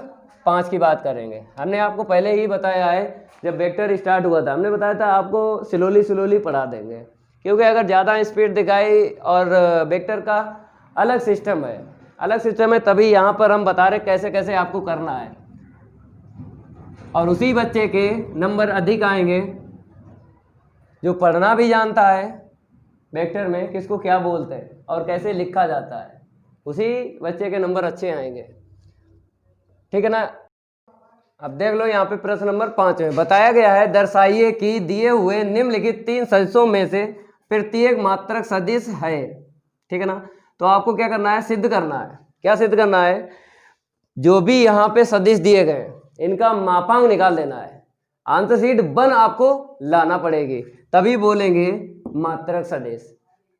[SPEAKER 1] 5 की बात करेंगे। हमने आपको पहले ही बताया है, जब वेक्टर स्टार्ट हुआ था हमने बताया था आपको स्लोली पढ़ा देंगे, क्योंकि अगर ज़्यादा स्पीड दिखाई और वेक्टर का अलग सिस्टम है, तभी यहाँ पर हम बता रहे कैसे कैसे आपको करना है, और उसी बच्चे के नंबर अधिक आएंगे जो पढ़ना भी जानता है वेक्टर में किसको क्या बोलते हैं और कैसे लिखा जाता है, उसी बच्चे के नंबर अच्छे आएंगे, ठीक है ना। अब देख लो यहाँ पे प्रश्न नंबर 5 में बताया गया है, दर्शाइए कि दिए हुए निम्नलिखित 3 सदिशों में से प्रत्येक मात्रक सदिश है, ठीक है ना। तो आपको क्या करना है, सिद्ध करना है। क्या सिद्ध करना है, जो भी यहाँ पे सदिश दिए गए इनका मापांक निकाल देना है, आंतरशीट 1 आपको लाना पड़ेगी, तभी बोलेंगे मात्रक सदिश।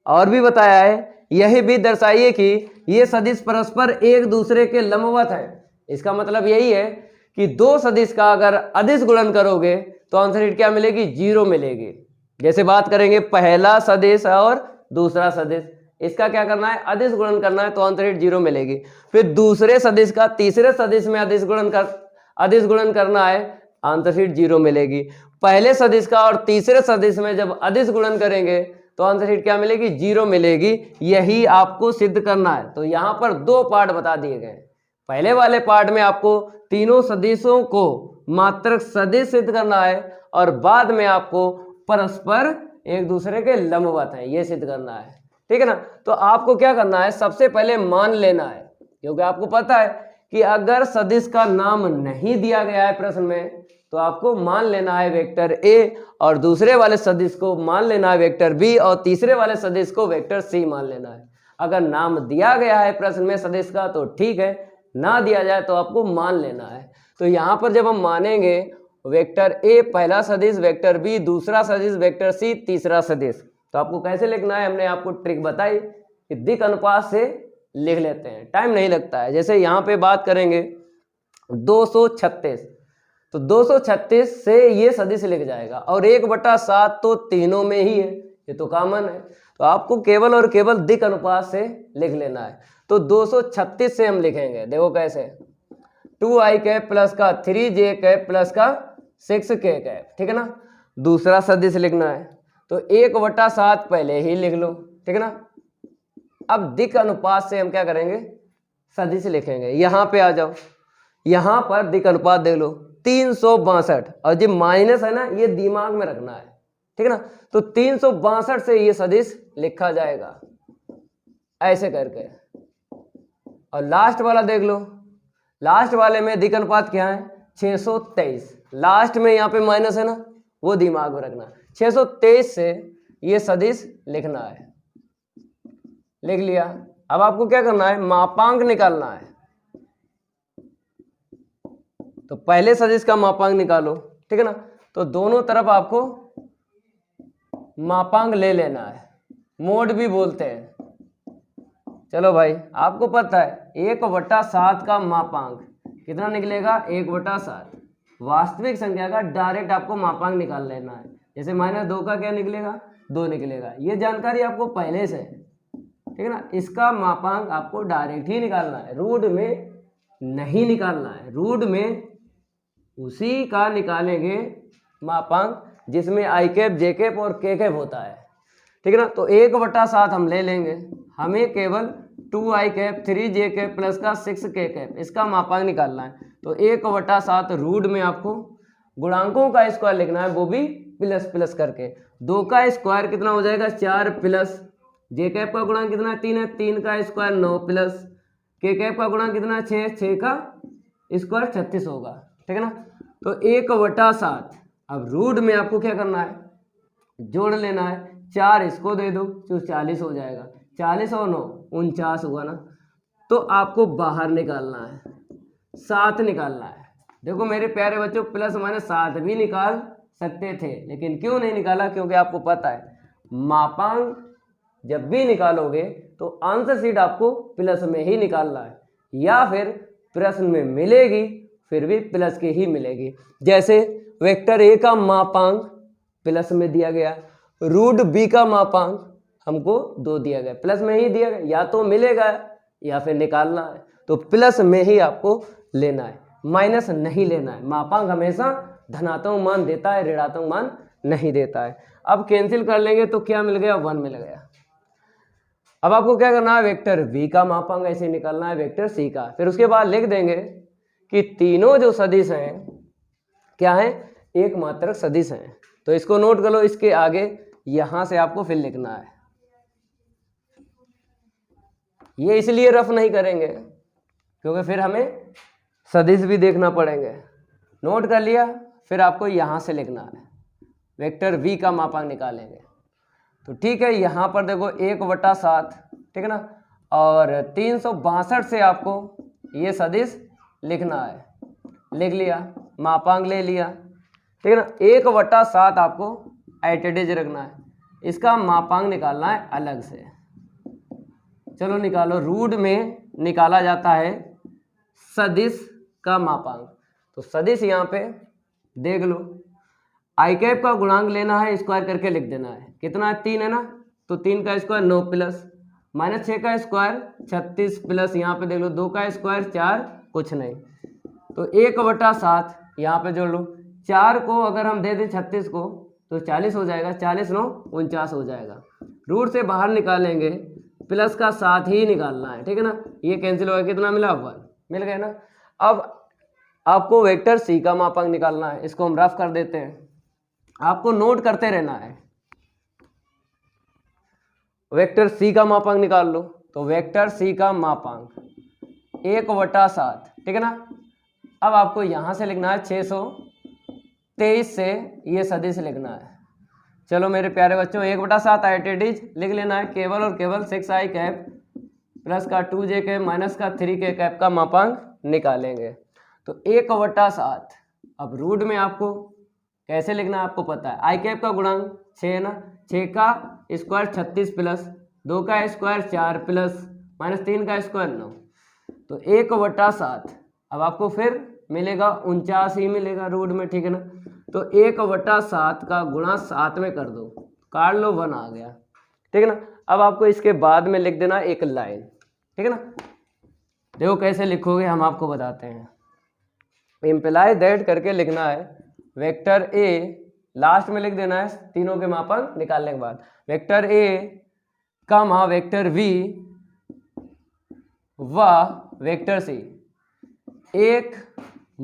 [SPEAKER 1] और भी बताया है, यही भी दर्शाइए कि ये सदिश परस्पर एक दूसरे के लंबवत हैं। इसका मतलब यही है कि 2 सदिश का अगर अदिश गुणन करोगे तो आंसर क्या मिलेगी, 0 मिलेगी। जैसे बात करेंगे पहला सदिश और दूसरा सदिश, इसका क्या करना है, अदिश गुणन करना है, तो आंसर 0 मिलेगी। फिर दूसरे सदिश का तीसरे सदिश में अदिश गुणन करना है, आंसर 0 मिलेगी। पहले सदिश का और तीसरे सदिश में जब अदिश गुणन करेंगे तो आंसर शीट क्या मिलेगी, 0 मिलेगी। यही आपको सिद्ध करना है। तो यहाँ पर 2 पार्ट बता दिए गए। पहले वाले पार्ट में आपको तीनों सदिशों को मात्रक सदिश सिद्ध करना है और बाद में आपको परस्पर एक दूसरे के लंबवत हैं ये सिद्ध करना है, ठीक है ना। तो आपको क्या करना है, सबसे पहले मान लेना है, क्योंकि आपको पता है कि अगर सदिश का नाम नहीं दिया गया है प्रश्न में तो आपको मान लेना है वेक्टर ए, और दूसरे वाले सदिश को मान लेना है वेक्टर बी, और तीसरे वाले सदिश को वेक्टर सी मान लेना है। अगर नाम दिया गया है प्रश्न में सदिश का तो ठीक है, ना दिया जाए तो आपको मान लेना है। तो यहाँ पर जब हम मानेंगे वेक्टर ए पहला सदिश, वेक्टर बी दूसरा सदिश, वेक्टर सी तीसरा सदिश, तो आपको कैसे लिखना है हमने आपको ट्रिक बताई कि दिक् अनुपात से लिख लेते हैं, टाइम नहीं लगता है। जैसे यहाँ पे बात करेंगे 236, तो 236 से ये सदिश लिख जाएगा, और 1/7 तो तीनों में ही है, ये तो कॉमन है। तो आपको केवल और केवल दिक् अनुपात से लिख लेना है। तो 236 से हम लिखेंगे, देखो कैसे, 2i कैप प्लस का 3j कैप प्लस का 6k कैप, ठीक है ना। दूसरा सदिश लिखना है तो 1/7 पहले ही लिख लो, ठीक है ना। अब दिक् अनुपात से हम क्या करेंगे, सदिश लिखेंगे। यहाँ पे आ जाओ, यहाँ पर दिक् अनुपात देख लो 362, और जो माइनस है ना ये दिमाग में रखना है, ठीक है ना। तो 362 से ये सदिश लिखा जाएगा ऐसे करके। और लास्ट वाला देख लो, लास्ट वाले में दिक् अनुपात क्या है 623, लास्ट में यहाँ पे माइनस है ना वो दिमाग में रखना। 623 से ये सदिश लिखना है, लिख लिया। अब आपको क्या करना है, मापांक निकालना है। तो पहले सदिश का मापांक निकालो, ठीक है ना। तो दोनों तरफ आपको मापांक ले लेना है, मोड भी बोलते हैं। चलो भाई, आपको पता है 1/7 का मापांक कितना निकलेगा, 1/7 वास्तविक संख्या का डायरेक्ट आपको मापांक निकाल लेना है। जैसे -2 का क्या निकलेगा, 2 निकलेगा। ये जानकारी आपको पहले से है, ठीक है ना। इसका मापांक आपको डायरेक्ट ही निकालना है, रूट में नहीं निकालना है। रूट में उसी का निकालेंगे मापांक जिसमें i कैप, j कैप और k कैप होता है, ठीक है ना। तो 1/7 हम ले लेंगे, हमें केवल 2i cap 3j cap plus का 6k कैप इसका मापांक निकालना है। तो 1/7 रूट में आपको गुणांकों का स्क्वायर लिखना है, वो भी प्लस प्लस करके। 2 का स्क्वायर कितना हो जाएगा 4 प्लस j कैप का गुणांक कितना है 3 है, 3 का स्क्वायर 9 प्लस k कैप का गुणांक कितना है 6, 6 का स्क्वायर 36 होगा, ठीक है ना। तो 1/7 अब रूट में आपको क्या करना है, जोड़ लेना है। 4 इसको दे दो तो 40 हो जाएगा, 40 और 9 49 हुआ ना। तो आपको बाहर निकालना है, 7 निकालना है। देखो मेरे प्यारे बच्चों, प्लस माइनस 7 भी निकाल सकते थे, लेकिन क्यों नहीं निकाला, क्योंकि आपको पता है मापांक जब भी निकालोगे तो आंसर शीट आपको प्लस में ही निकालना है, या फिर प्रश्न में मिलेगी फिर भी प्लस की ही मिलेगी। जैसे वेक्टर ए का मापांक प्लस में दिया गया, रूट बी का मापांक हमको 2 दिया गया, प्लस में ही दिया गया, या तो मिलेगा या फिर निकालना है। तो प्लस में ही आपको लेना है, माइनस नहीं लेना है। मापांक हमेशा धनात्मक मान देता है, ऋणात्मक मान नहीं देता है। अब कैंसिल कर लेंगे तो क्या मिल गया, 1 मिल गया। अब आपको क्या करना है, वेक्टर v का मापांक ऐसे निकालना है, वेक्टर c का। फिर उसके बाद लिख देंगे कि तीनों जो सदिश हैं क्या है, एक मात्रक सदिश हैं। तो इसको नोट कर लो, इसके आगे यहां से आपको फिर लिखना है। ये इसलिए रफ नहीं करेंगे क्योंकि फिर हमें सदिश भी देखना पड़ेंगे। नोट कर लिया, फिर आपको यहां से लिखना है, वेक्टर v का मापांक निकालेंगे। तो ठीक है, यहाँ पर देखो 1/7, ठीक है ना, और 362 से आपको ये सदिश लिखना है, लिख लिया, मापांक ले लिया, ठीक है ना। 1/7 आपको एटेडेज रखना है, इसका मापांक निकालना है अलग से। चलो निकालो, रूट में निकाला जाता है सदिश का मापांक। तो सदिश यहाँ पे देख लो, आई कैप का गुणांक लेना है, स्क्वायर करके लिख देना है। कितना है, 3 है ना, तो 3 का स्क्वायर 9 प्लस माइनस 6 का स्क्वायर 36 प्लस यहाँ पे देख लो 2 का स्क्वायर 4 कुछ नहीं, तो 1/7 यहाँ पे जोड़ लो। 4 को अगर हम दे दें 36 को तो 40 हो जाएगा, 40 9 49 हो जाएगा। रूट से बाहर निकालेंगे, प्लस का 7 ही निकालना है, ठीक है ना। ये कैंसिल हो गया, कितना मिला, 1 मिल गया ना। अब आपको वेक्टर सी का मापांक निकालना है, इसको हम रफ कर देते हैं, आपको नोट करते रहना है। वेक्टर सी का मापांक निकाल लो, तो वेक्टर सी का मापांक 1/7, ठीक है ना। अब आपको यहां से लिखना है 623 से ये सदिश लिखना है। चलो मेरे प्यारे बच्चों, 1/7 एटेडिज लिख लेना है, केवल और केवल 6i कैप प्लस का 2j कैप माइनस का 3k कैप का मापांक निकालेंगे। तो 1/7, अब रूट में आपको कैसे लिखना है आपको पता है, आई कैप का गुणांक 6 है ना, 6 का स्क्वायर 36 प्लस 2 का स्क्वायर 4 प्लस माइनस 3 का स्क्वायर 9, तो 1/7। अब आपको फिर मिलेगा 49 ही मिलेगा रूट में, ठीक है ना। तो 1/7 का गुणा 7 में कर दो, काट लो, 1 आ गया, ठीक है ना। अब आपको इसके बाद में लिख देना एक लाइन, ठीक है ना। देखो कैसे लिखोगे, हम आपको बताते हैं। इम्प्लाई दैट करके लिखना है, वेक्टर ए लास्ट में लिख देना है तीनों के मापांक निकालने के बाद, vector A comma vector V व वेक्टर सी एक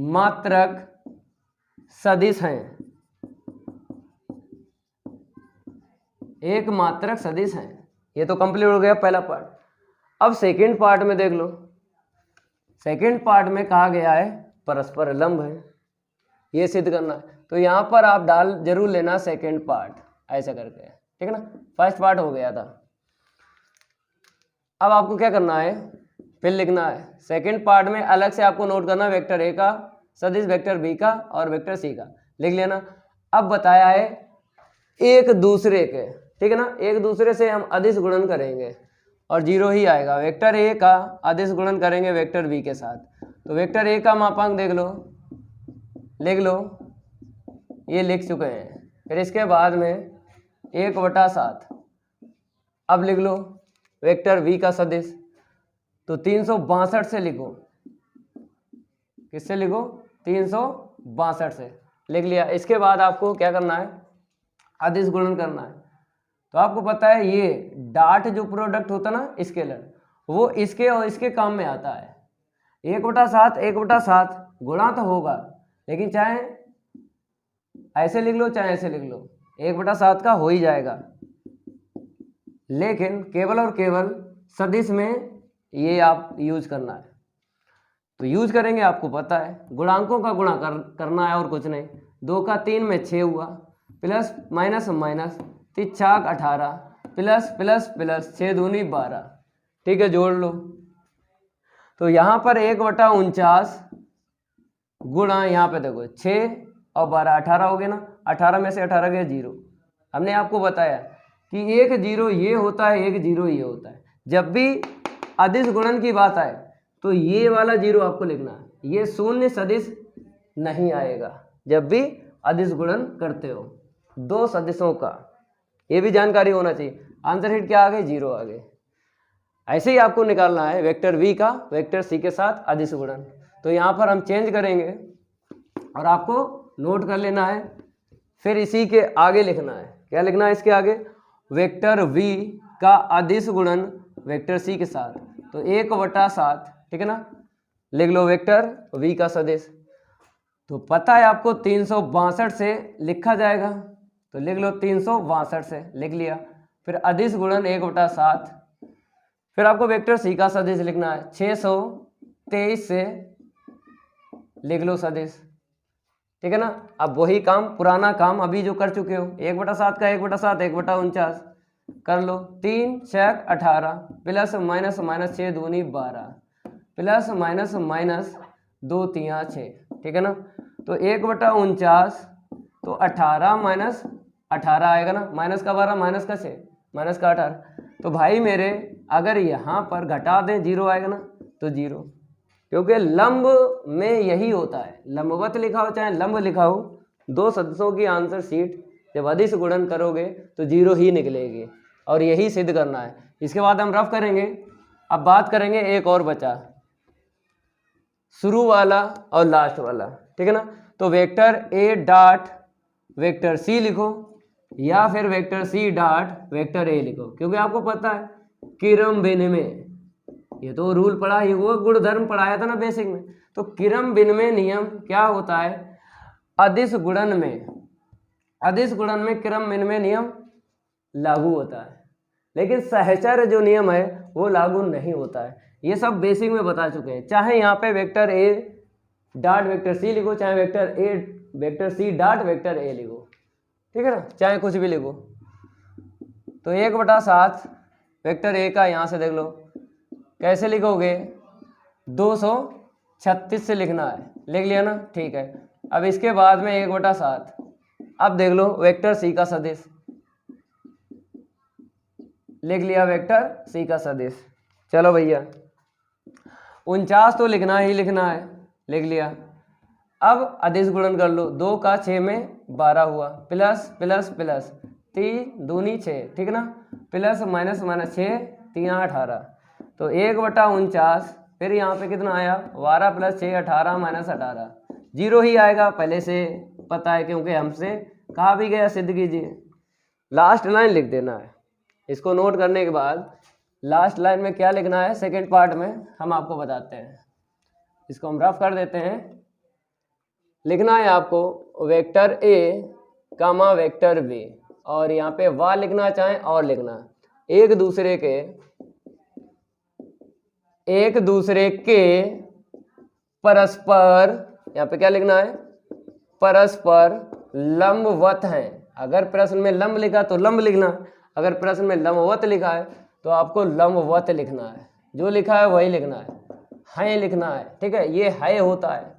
[SPEAKER 1] मात्रक सदिश हैं, एक मात्रक सदिश हैं। ये तो कंप्लीट हो गया पहला पार्ट। अब सेकंड पार्ट में देख लो, सेकंड पार्ट में कहा गया है परस्पर लंब है, ये सिद्ध करना है। तो यहाँ पर आप डाल जरूर लेना सेकंड पार्ट ऐसा करके, ठीक है ना। फर्स्ट पार्ट हो गया था। अब आपको क्या करना है, फिर लिखना है सेकंड पार्ट में अलग से आपको नोट करना वेक्टर ए का सदिश, वेक्टर बी का और वेक्टर सी का लिख लेना। अब बताया है एक दूसरे के, ठीक है ना, एक दूसरे से हम अदिश गुणन करेंगे और 0 ही आएगा। वेक्टर ए का अदिश गुणन करेंगे वेक्टर बी के साथ, तो वेक्टर ए का मापांक देख लो, लिख लो, ये लिख चुके हैं। फिर इसके बाद में 1/7, अब लिख लो वेक्टर v का सदिश, तो 362 से लिखो, किससे लिखो, 362 से लिख लिया। इसके बाद आपको क्या करना है, अदिश गुणन करना है। तो आपको पता है ये डाट जो प्रोडक्ट होता ना स्केलर, वो इसके और इसके काम में आता है। 1/7 गुणा तो होगा, लेकिन चाहे ऐसे लिख लो चाहे ऐसे लिख लो, 1/7 का हो ही जाएगा, लेकिन केवल और केवल सदिश में ये आप यूज करना है। तो यूज करेंगे, आपको पता है गुणांकों का गुणा करना है और कुछ नहीं। 2 का 3 में 6 हुआ, प्लस माइनस माइनस 3 छाक 18, प्लस प्लस प्लस 6 दूनी 12। ठीक है, जोड़ लो। तो यहाँ पर 1/49 गुणा यहाँ पे देखो 6 और 12 18 हो गए ना, 18 में से 18 गया 0। हमने आपको बताया कि एक 0 ये होता है, एक 0 ये होता है। जब भी अदिश गुणन की बात आए तो ये वाला 0 आपको लिखना है, ये शून्य सदिश नहीं आएगा जब भी अदिश गुणन करते हो दो सदिशों का, ये भी जानकारी होना चाहिए। आंसर शीट क्या आ गई, 0 आ गए। ऐसे ही आपको निकालना है वेक्टर v का वेक्टर c के साथ अदिश गुणन। तो यहाँ पर हम चेंज करेंगे और आपको नोट कर लेना है, फिर इसी के आगे लिखना है। क्या लिखना है इसके आगे, वेक्टर v का अदिश गुणन वेक्टर c के साथ। तो 1/7, ठीक है ना, लिख लो वेक्टर v का सदिश। तो पता है आपको 362 से लिखा जाएगा, तो लिख लो 362 से, लिख लिया। फिर अदिश गुणन 1/7। फिर आपको वेक्टर c का सदिश लिखना है 623 से, लिख लो सदिश। ठीक है ना, अब वही काम, पुराना काम अभी जो कर चुके हो, 1/7 का 1/7 1/49 कर लो। 3 6 18 प्लस माइनस माइनस 6 दूनी 12 प्लस माइनस माइनस 2 3 6। ठीक है ना, तो 1/49 तो 18 माइनस 18 आएगा ना, माइनस का 12 माइनस का 6 माइनस का 18। तो भाई मेरे अगर यहाँ पर घटा दें 0 आएगा ना, तो 0, क्योंकि लंब में यही होता है, लंबवत लिखा हो चाहे लंब लिखा हो, दो सदस्यों की आंसर शीट जब अदिश गुणन करोगे तो 0 ही निकलेगी, और यही सिद्ध करना है। इसके बाद हम रफ करेंगे। अब बात करेंगे एक और बचा, शुरू वाला और लास्ट वाला। ठीक है ना, तो vector a dot vector c लिखो या फिर vector c dot vector a लिखो, क्योंकि आपको पता है किरम विनिमय, ये तो रूल पढ़ा ही, वो गुणधर्म पढ़ाया था ना बेसिक में। तो किरम विनिमय नियम क्या होता है, अदिश गुणन में किरम विनिमय नियम लागू होता है, लेकिन सहचर्य जो नियम है वो लागू नहीं होता है। ये सब बेसिक में बता चुके हैं। चाहे यहाँ पे vector a dot vector c लिखो, चाहे vector c dot vector a लिखो, ठीक है ना, चाहे कुछ भी लिखो। तो 1/7 वेक्टर a का यहाँ से देख लो कैसे लिखोगे, 236 से लिखना है, लिख लिया ना, ठीक है। अब इसके बाद में 1/7, अब देख लो वेक्टर c का सदिश, लिख लिया वेक्टर c का सदिश। चलो भैया 49 तो लिखना ही लिखना है, लिख लिया। अब अदिश गुणन कर लो, 2 का 6 में 12 हुआ, प्लस प्लस प्लस 3 दूनी 6, ठीक है ना, प्लस माइनस माइनस 6 3 18। तो 1/49, फिर यहाँ पे कितना आया 12 प्लस 6 18 माइनस 18, 0 ही आएगा, पहले से पता है क्योंकि हमसे कहा भी गया सिद्ध कीजिए। लास्ट लाइन लिख देना है। इसको नोट करने के बाद लास्ट लाइन में क्या लिखना है सेकेंड पार्ट में हम आपको बताते हैं। इसको हम रफ कर देते हैं। लिखना है आपको vector a comma vector b, और यहाँ पे वा लिखना चाहे और लिखना, एक दूसरे के परस्पर, यहाँ पे क्या लिखना है, परस्पर लंबवत हैं। अगर प्रश्न में लंब लिखा तो लंब लिखना, अगर प्रश्न में लंबवत लिखा है तो आपको लंबवत लिखना है, जो लिखा है वही लिखना है लिखना है। ठीक है, ये है होता है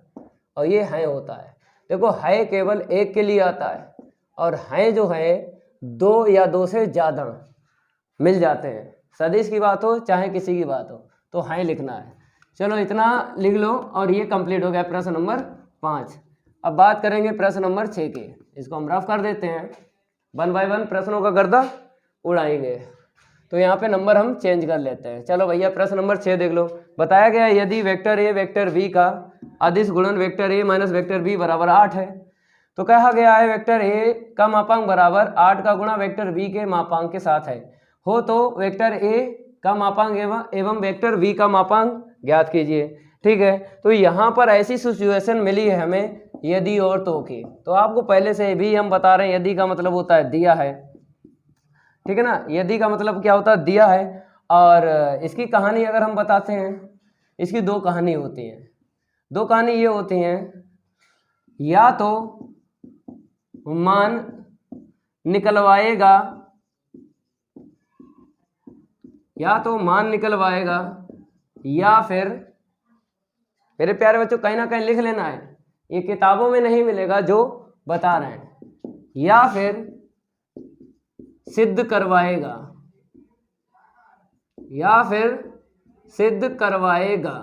[SPEAKER 1] और ये है होता है। देखो है केवल एक के लिए आता है, और है जो है 2 या 2 से ज़्यादा मिल जाते हैं, सदिश की बात हो चाहे किसी की बात हो, तो है लिखना है। चलो इतना लिख लो और ये कंप्लीट हो गया प्रश्न नंबर 5। अब बात करेंगे प्रश्न नंबर 6 के। इसको हम रफ कर देते हैं, 1 बाय 1 प्रश्नों का गर्दा उड़ाएंगे। तो यहाँ पे नंबर हम चेंज कर लेते हैं। चलो भैया प्रश्न नंबर 6 देख लो। बताया गया यदि वेक्टर a वेक्टर v का अदिश गुणन vector a minus vector b बराबर 8 है, तो कहा गया है वेक्टर a का मापांक बराबर 8 का गुणा वेक्टर v के मापांक के साथ है, हो तो वेक्टर a का मापांक एवं वेक्टर v का मापांक ज्ञात कीजिए। ठीक है, तो यहाँ पर ऐसी सिचुएशन मिली है हमें यदि और तो की, तो आपको पहले से भी हम बता रहे हैं यदि का मतलब होता है दिया है। ठीक है ना, यदि का मतलब क्या होता है, दिया है। और इसकी कहानी अगर हम बताते हैं, इसकी 2 कहानी होती हैं। 2 कहानी ये होती हैं, या तो मान निकलवाएगा, या तो मान निकलवाएगा या फिर मेरे प्यारे बच्चों कहीं ना कहीं लिख लेना है, ये किताबों में नहीं मिलेगा जो बता रहे हैं, या फिर सिद्ध करवाएगा, या फिर सिद्ध करवाएगा,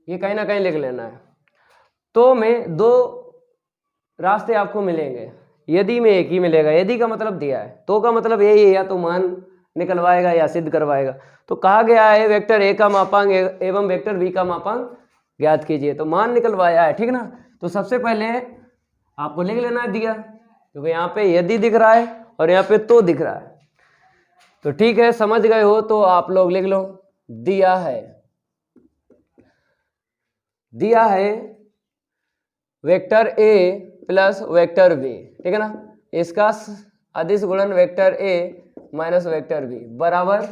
[SPEAKER 1] ये कहीं ना कहीं लिख लेना है। तो में दो रास्ते आपको मिलेंगे, यदि में एक ही मिलेगा। यदि का मतलब दिया है, तो का मतलब यही है, या तो मान निकलवाएगा या सिद्ध करवाएगा। तो कहा गया है वेक्टर ए का मापांक एवं वेक्टर बी का मापांक ज्ञात कीजिए, तो मान निकलवाया है, ठीक ना। तो सबसे पहले आपको लिख लेना है दिया, क्योंकि यहाँ पे यदि दिख रहा है और यहाँ पे तो दिख रहा है। तो ठीक है, समझ गए हो तो आप लोग लिख लो, दिया है vector A plus vector B, ठीक है ना, इसका अदिश गुणन vector A minus vector B बराबर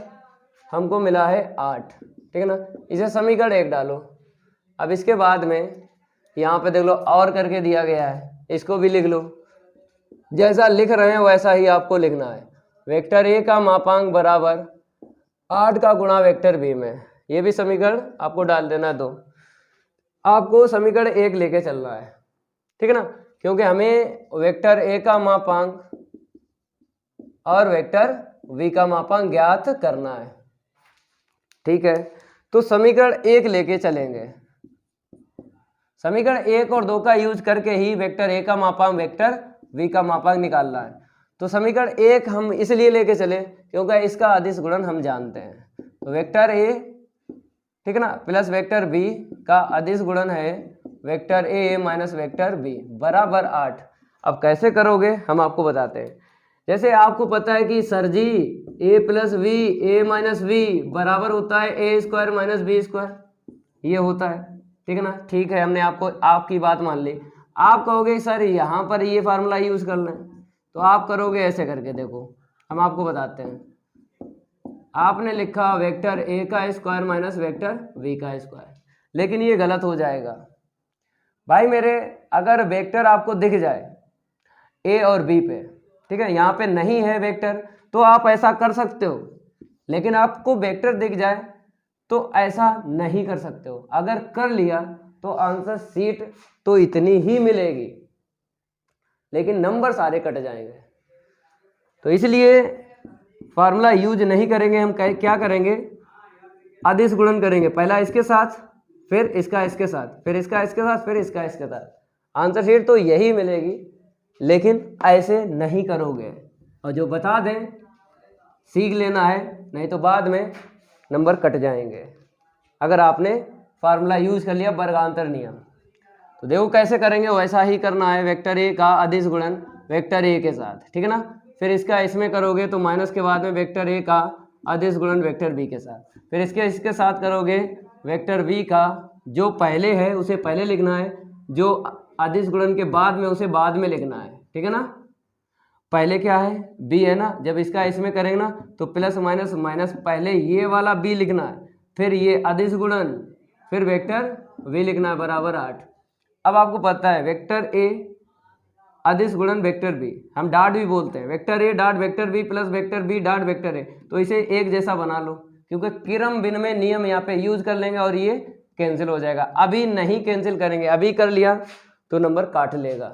[SPEAKER 1] हमको मिला है 8, ठीक है ना। इसे समीकरण 1 डालो। अब इसके बाद में यहाँ पे देख लो और करके दिया गया है, इसको भी लिख लो। जैसा लिख रहे हैं वैसा ही आपको लिखना है। वेक्टर ए का मापांक बराबर 8 का गुणा वेक्टर बी में, ये भी समीकरण आपको डाल देना 2। आपको समीकरण 1 लेके चलना है, ठीक है ना, क्योंकि हमें वेक्टर ए का मापांक और वेक्टर v का मापांक ज्ञात करना है, ठीक है। तो समीकरण 1 लेके चलेंगे। समीकरण 1 और 2 का यूज करके ही वेक्टर ए का मापांक वेक्टर v का मापांक निकालना है। तो समीकरण 1 हम इसलिए लेके चले क्योंकि इसका अदिश गुणन हम जानते हैं। तो वेक्टर ए, ठीक है ना, प्लस वेक्टर बी का अदिश गुणन है vector A minus vector B बराबर 8। अब कैसे करोगे हम आपको बताते हैं। जैसे आपको पता है कि sir ji A plus V A minus V बराबर होता है A square minus B square, ये होता है, ठीक है ना। ठीक है, हमने आपको आपकी बात मान ली। आप कहोगे सर यहाँ पर ये फार्मूला यूज कर लें, तो आप करोगे ऐसे करके, देखो हम आपको बताते हैं। आपने लिखा वेक्टर ए का स्क्वायर माइनस वेक्टर वी का स्क्वायर, लेकिन ये गलत हो जाएगा भाई मेरे। अगर वेक्टर आपको दिख जाए ए और बी पे, ठीक है, यहाँ पे नहीं है वेक्टर, तो आप ऐसा कर सकते हो, लेकिन आपको वेक्टर दिख जाए तो ऐसा नहीं कर सकते हो। अगर कर लिया तो आंसर सीट तो इतनी ही मिलेगी, लेकिन नंबर सारे कट जाएंगे। तो इसलिए फार्मूला यूज नहीं करेंगे हम। क्या करेंगे, अदिश गुणन करेंगे, पहला इसके साथ, फिर इसका इसके साथ, फिर इसका इसके साथ, फिर इसका इसके साथ। आंसर शीट तो यही मिलेगी, लेकिन ऐसे नहीं करोगे। और जो बता दें सीख लेना है, नहीं तो बाद में नंबर कट जाएंगे अगर आपने फार्मूला यूज कर लिया वर्गांतर नियम। तो देखो कैसे करेंगे, वैसा ही करना है। वेक्टर ए का अदिश गुणन वेक्टर ए के साथ, ठीक है ना, फिर इसका इसमें करोगे तो माइनस के बाद में वेक्टर ए का अदिश गुणन वेक्टर बी के साथ, फिर इसके साथ करोगे वेक्टर बी का जो पहले है उसे पहले लिखना है, जो अदिश गुणन के बाद में उसे बाद में लिखना है, ठीक है ना। पहले क्या है, बी है ना, जब इसका इसमें करेंगे ना तो प्लस माइनस माइनस, पहले ये वाला बी लिखना है, फिर ये अदिश गुणन, फिर वेक्टर वी लिखना है बराबर 8। अब आपको पता है वेक्टर ए अदिश गुणन वेक्टर बी, हम डॉट भी बोलते हैं, vector A dot vector B plus vector B dot vector A, तो इसे एक जैसा बना लो, क्योंकि क्रम विनिमय नियम यहाँ पे यूज कर लेंगे और ये कैंसिल हो जाएगा। अभी नहीं कैंसिल करेंगे, अभी कर लिया तो नंबर काट लेगा,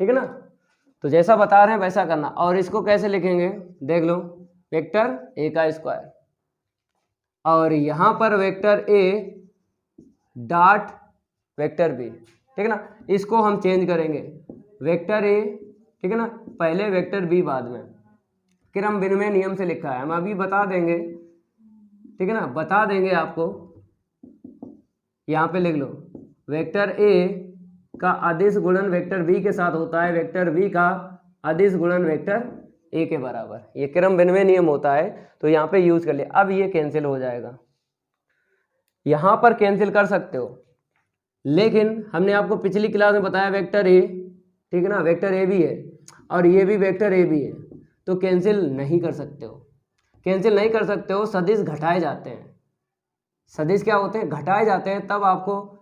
[SPEAKER 1] ठीक है ना। तो जैसा बता रहे हैं वैसा करना। और इसको कैसे लिखेंगे देख लो, वेक्टर ए का स्क्वायर और यहाँ पर vector A dot vector B, ठीक है ना, इसको हम चेंज करेंगे, वेक्टर ए, ठीक है ना, पहले वेक्टर बी बाद में, क्रम विनिमय नियम से लिखा है, हम अभी बता देंगे, ठीक है ना, बता देंगे आपको। यहाँ पे लिख लो वेक्टर ए का अदिश गुणन वेक्टर बी के साथ होता है, वेक्टर बी का अदिश गुणन वेक्टर ए के बराबर, ये क्रम विनिमय नियम होता है, तो यहाँ पे यूज कर लिया। अब ये कैंसिल हो जाएगा, यहाँ पर कैंसिल कर सकते हो, लेकिन हमने आपको पिछली क्लास में बताया वेक्टर ए, ठीक है ना, वेक्टर ए भी है और ये भी वेक्टर ए भी है, तो कैंसिल नहीं कर सकते हो। कैंसिल नहीं कर सकते हो, सदिश घटाए जाते हैं। सदिश क्या होते हैं, घटाए जाते हैं, तब आपको